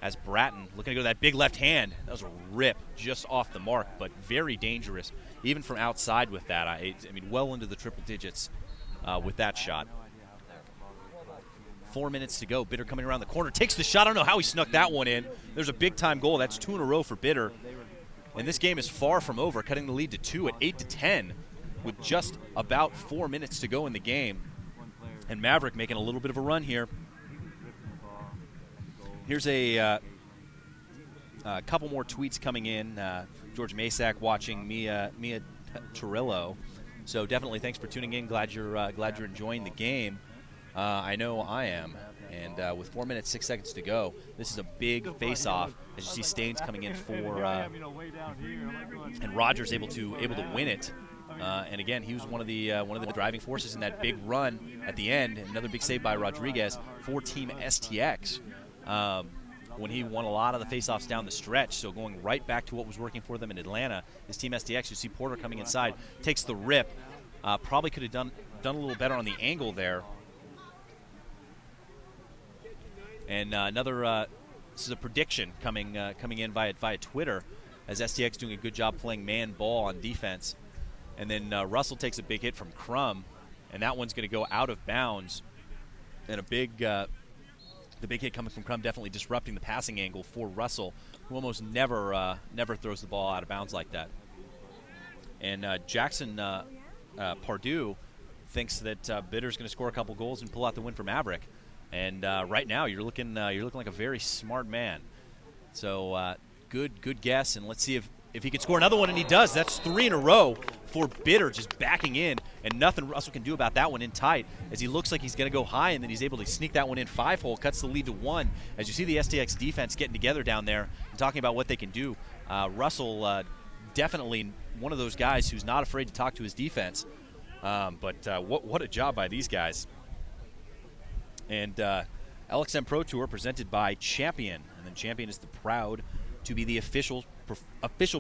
As Bratton looking to go to that big left hand. That was a rip just off the mark, but very dangerous, even from outside with that. I mean, well into the triple digits with that shot. 4 minutes to go. Bitter coming around the corner, takes the shot. I don't know how he snuck that one in. There's a big-time goal. That's 2 in a row for Bitter. And this game is far from over, cutting the lead to 2 at 8-10 with just about 4 minutes to go in the game. And Maverick making a little bit of a run here. Here's a couple more tweets coming in. George Masak watching, Mia Torillo. So definitely thanks for tuning in. Glad you're enjoying the game. I know I am. And with 4 minutes, 6 seconds to go, this is a big face-off. As you see, Staines coming in for, and Rogers able to win it. And again, he was one of the driving forces in that big run at the end. Another big save by Rodriguez for Team STX. When he won a lot of the face-offs down the stretch, so going right back to what was working for them in Atlanta is Team STX. You see Porter coming inside, takes the rip. Probably could have done a little better on the angle there. And this is a prediction coming in via Twitter, as STX doing a good job playing man ball on defense. And then Russell takes a big hit from Crum, and that one's going to go out of bounds. And the big hit coming from Crum definitely disrupting the passing angle for Russell, who almost never throws the ball out of bounds like that. And Jackson Pardue thinks that Bitter's going to score a couple goals and pull out the win for Maverick. And right now you're looking like a very smart man. So good guess, and let's see if he can score another one, and he does. That's 3 in a row for Bitter, just backing in, and nothing Russell can do about that one in tight, as he looks like he's going to go high, and then he's able to sneak that one in 5-hole, cuts the lead to 1. As you see the STX defense getting together down there and talking about what they can do. Russell definitely one of those guys who's not afraid to talk to his defense. But what a job by these guys. And LXM Pro Tour presented by Champion. And then Champion is the proud to be the official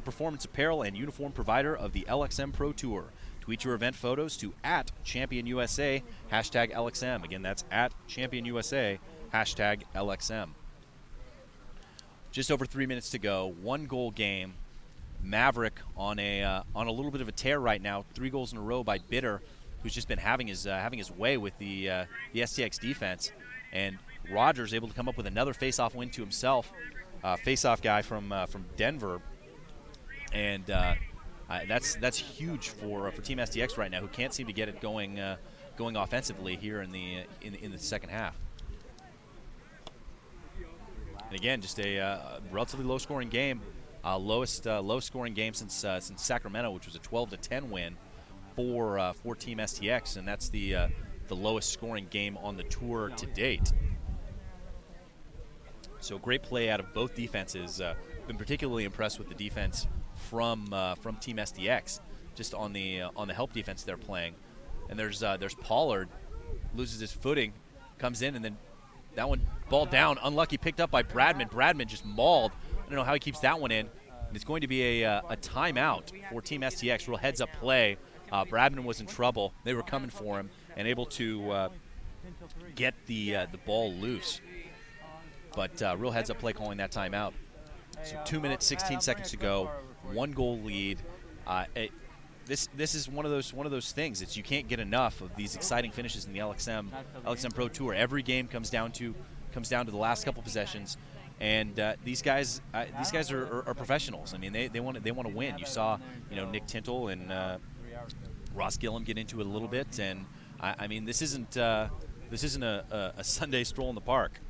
performance apparel and uniform provider of the LXM Pro Tour. Tweet your event photos to @ChampionUSA, #LXM. Again, that's @ChampionUSA, #LXM. Just over 3 minutes to go. 1-goal game. Maverick on a little bit of a tear right now. 3 goals in a row by Bitter, who's just been having his way with the STX defense. And Rogers able to come up with another face-off win to himself. Face-off guy from Denver, and that's huge for Team STX right now, who can't seem to get it going offensively here in the second half. And again, just a relatively low-scoring game, lowest scoring game since Sacramento, which was a 12-10 win for Team STX, and that's the lowest scoring game on the tour to date. So great play out of both defenses. Been particularly impressed with the defense from Team STX, just on the help defense they're playing. And there's Pollard, loses his footing, comes in, and then that one ball down, unlucky, picked up by Bradman. Bradman just mauled. I don't know how he keeps that one in. And it's going to be a timeout for Team STX. Real heads-up play. Bradman was in trouble. They were coming for him and able to get the ball loose. But real heads-up play calling that timeout. So 2 minutes, 16 seconds to go. 1-goal lead. This is one of those things. It's you can't get enough of these exciting finishes in the LXM Pro Tour. Every game comes down to the last couple possessions, and these guys are professionals. I mean, they want to win. You saw Nick Tintle and Ross Gillum get into it a little bit, and I mean this isn't a Sunday stroll in the park.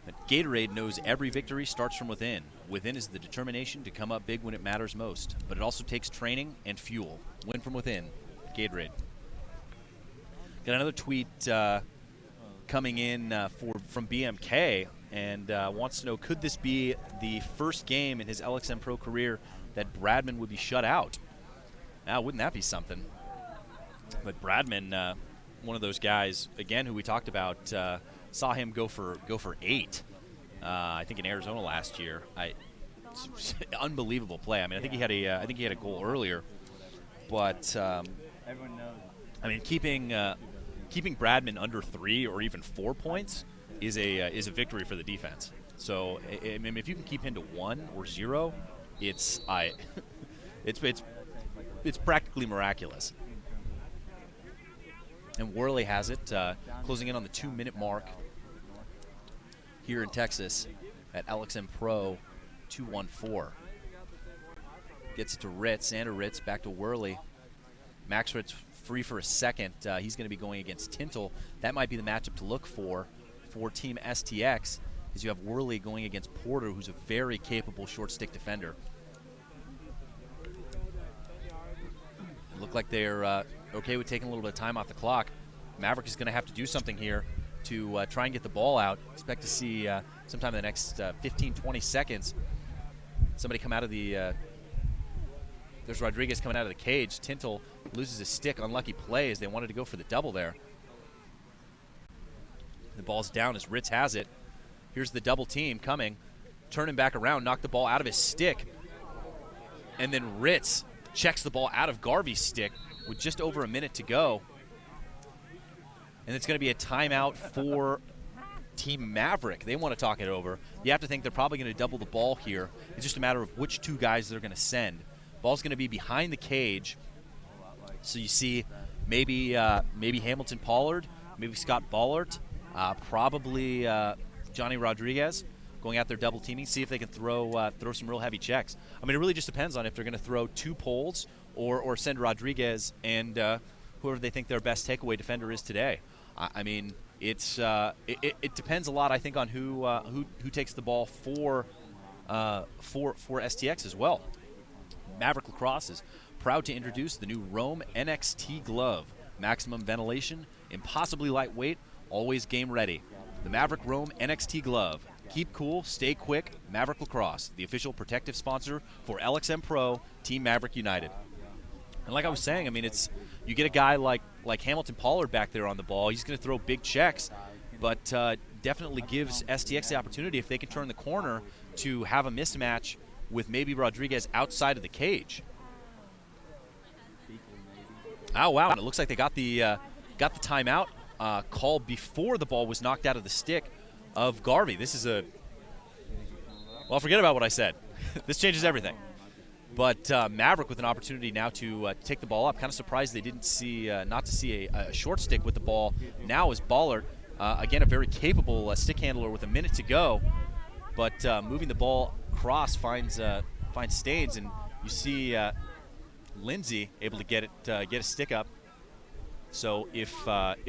But Gatorade knows every victory starts from within. Within is the determination to come up big when it matters most. But it also takes training and fuel. Win from within. Gatorade. Got another tweet coming in from BMK, and wants to know, could this be the first game in his LXM Pro career that Bradman would be shut out? Now, wouldn't that be something? But Bradman, one of those guys, again, who we talked about, saw him go for 8. I think in Arizona last year. Unbelievable play. I mean, I think he had a goal earlier, but Everyone knows. I mean, keeping Bradman under 3 or even 4 points is a victory for the defense. So I mean, if you can keep him to 1 or 0, it's practically miraculous. And Worley has it, closing in on the 2-minute mark here in Texas at LXM Pro 214. Gets it to Ritz, Andrew Ritz, back to Worley. Max Ritz free for a second. He's going to be going against Tintle. That might be the matchup to look for Team STX, as you have Worley going against Porter, who's a very capable short stick defender. It looked like they're okay with taking a little bit of time off the clock. Maverick is going to have to do something here to try and get the ball out. Expect to see sometime in the next 15, 20 seconds somebody come out of the there's Rodriguez coming out of the cage. Tintle loses his stick. Unlucky play as they wanted to go for the double there. The ball's down as Ritz has it. Here's the double team coming. Turn him back around, knock the ball out of his stick. And then Ritz checks the ball out of Garvey's stick with just over a minute to go. And it's going to be a timeout for Team Maverick. They want to talk it over. You have to think they're probably going to double the ball here. It's just a matter of which 2 guys they're going to send. Ball's going to be behind the cage. So you see maybe Hamilton Pollard, maybe Scott Ballert, probably Johnny Rodriguez going out there double teaming, see if they can throw some real heavy checks. I mean, it really just depends on if they're going to throw 2 poles or send Rodriguez and whoever they think their best takeaway defender is today. I mean, it depends a lot, I think, on who takes the ball for STX as well. Maverick Lacrosse is proud to introduce the new Rome NXT glove. Maximum ventilation, impossibly lightweight, always game ready. The Maverick Rome NXT glove. Keep cool, stay quick. Maverick Lacrosse, the official protective sponsor for LXM Pro, Team Maverick United. And like I was saying, I mean, you get a guy like Hamilton Pollard back there on the ball. He's going to throw big checks, but definitely gives STX the opportunity, if they can turn the corner, to have a mismatch with maybe Rodriguez outside of the cage. Oh, wow. And it looks like they got the timeout call before the ball was knocked out of the stick of Garvey. This is well, forget about what I said. This changes everything. But Maverick with an opportunity now to take the ball up. Kind of surprised they didn't see, not to see a short stick with the ball. Now is Ballard, again, a very capable stick handler with a minute to go. But moving the ball across finds Staines, and you see Lindsay able to get a stick up. So if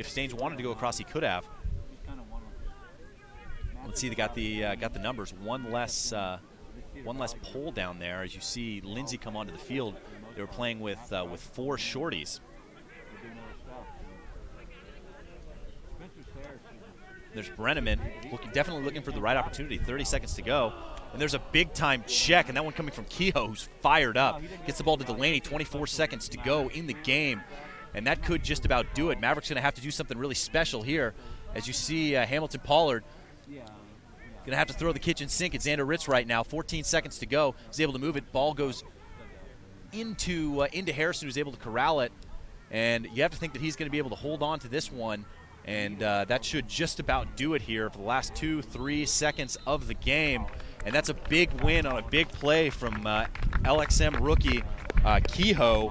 Staines wanted to go across, he could have. Let's see, they got the numbers. One less pole down there. As you see Lindsay come onto the field, they were playing with 4 shorties. There's Brenneman, definitely looking for the right opportunity. 30 seconds to go. And there's a big-time check, and that one coming from Kehoe, who's fired up. Gets the ball to Delaney, 24 seconds to go in the game. And that could just about do it. Maverick's going to have to do something really special here. As you see Hamilton Pollard going to have to throw the kitchen sink at Xander Ritz right now. 14 seconds to go. He's able to move it. Ball goes into Harrison, who's able to corral it. And you have to think that he's going to be able to hold on to this one. And that should just about do it here for the last 2-3 seconds of the game. And that's a big win on a big play from LXM rookie Kehoe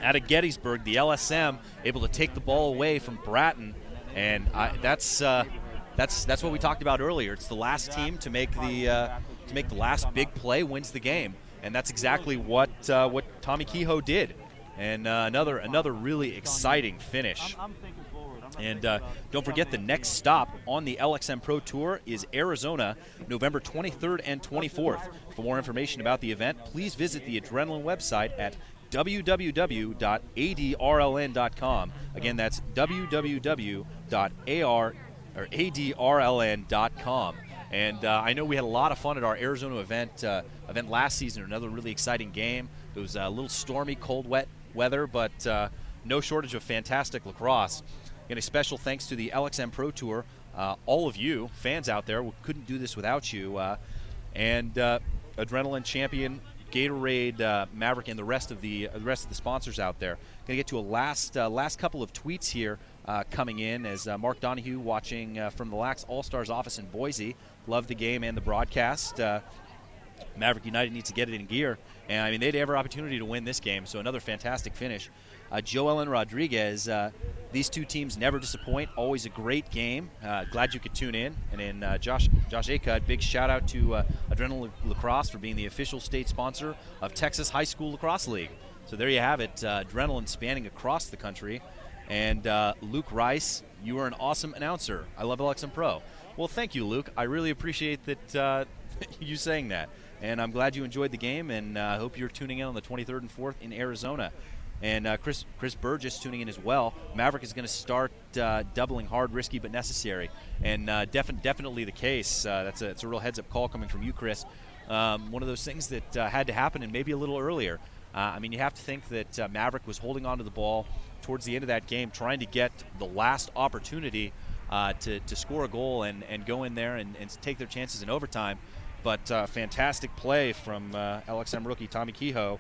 out of Gettysburg. The LSM able to take the ball away from Bratton. And that's what we talked about earlier. It's the last team to make the last big play wins the game. And that's exactly what Tommy Kehoe did. And another really exciting finish. And don't forget, the next stop on the LXM Pro Tour is Arizona, November 23rd and 24th. For more information about the event, please visit the Adrenaline website at www.adrln.com. Again, that's www.adrln.com. And I know we had a lot of fun at our Arizona event last season. Another really exciting game. It was a little stormy, cold, wet weather, but no shortage of fantastic lacrosse. And a special thanks to the LXM Pro Tour, all of you fans out there. We couldn't do this without you. And Adrenaline champion, Gatorade, Maverick, and the rest of the sponsors out there. Going to get to a last couple of tweets here coming in as Mark Donahue watching from the Lax All-Stars office in Boise. Love the game and the broadcast. Maverick United needs to get it in gear. And, I mean, they'd have every opportunity to win this game, so another fantastic finish. Joel and Rodriguez, these two teams never disappoint. Always a great game. Glad you could tune in. And then Josh Akut, big shout-out to Adrenaline Lacrosse for being the official state sponsor of Texas High School Lacrosse League. So there you have it, Adrenaline spanning across the country. And Luke Rice, you are an awesome announcer. I love LXM Pro. Well, thank you, Luke. I really appreciate that you saying that. And I'm glad you enjoyed the game, and I hope you're tuning in on the 23rd and 4th in Arizona. And Chris Burgess tuning in as well. Maverick is going to start doubling hard, risky, but necessary. And definitely the case. It's a real heads-up call coming from you, Chris. One of those things that had to happen, and maybe a little earlier. I mean, you have to think that Maverick was holding on to the ball towards the end of that game, trying to get the last opportunity to score a goal and go in there and take their chances in overtime. But fantastic play from LXM rookie Tommy Kehoe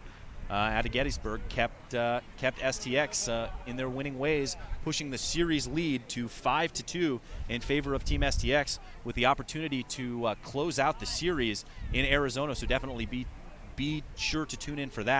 out of Gettysburg kept STX in their winning ways, pushing the series lead to 5-2 in favor of Team STX, with the opportunity to close out the series in Arizona. So definitely be sure to tune in for that.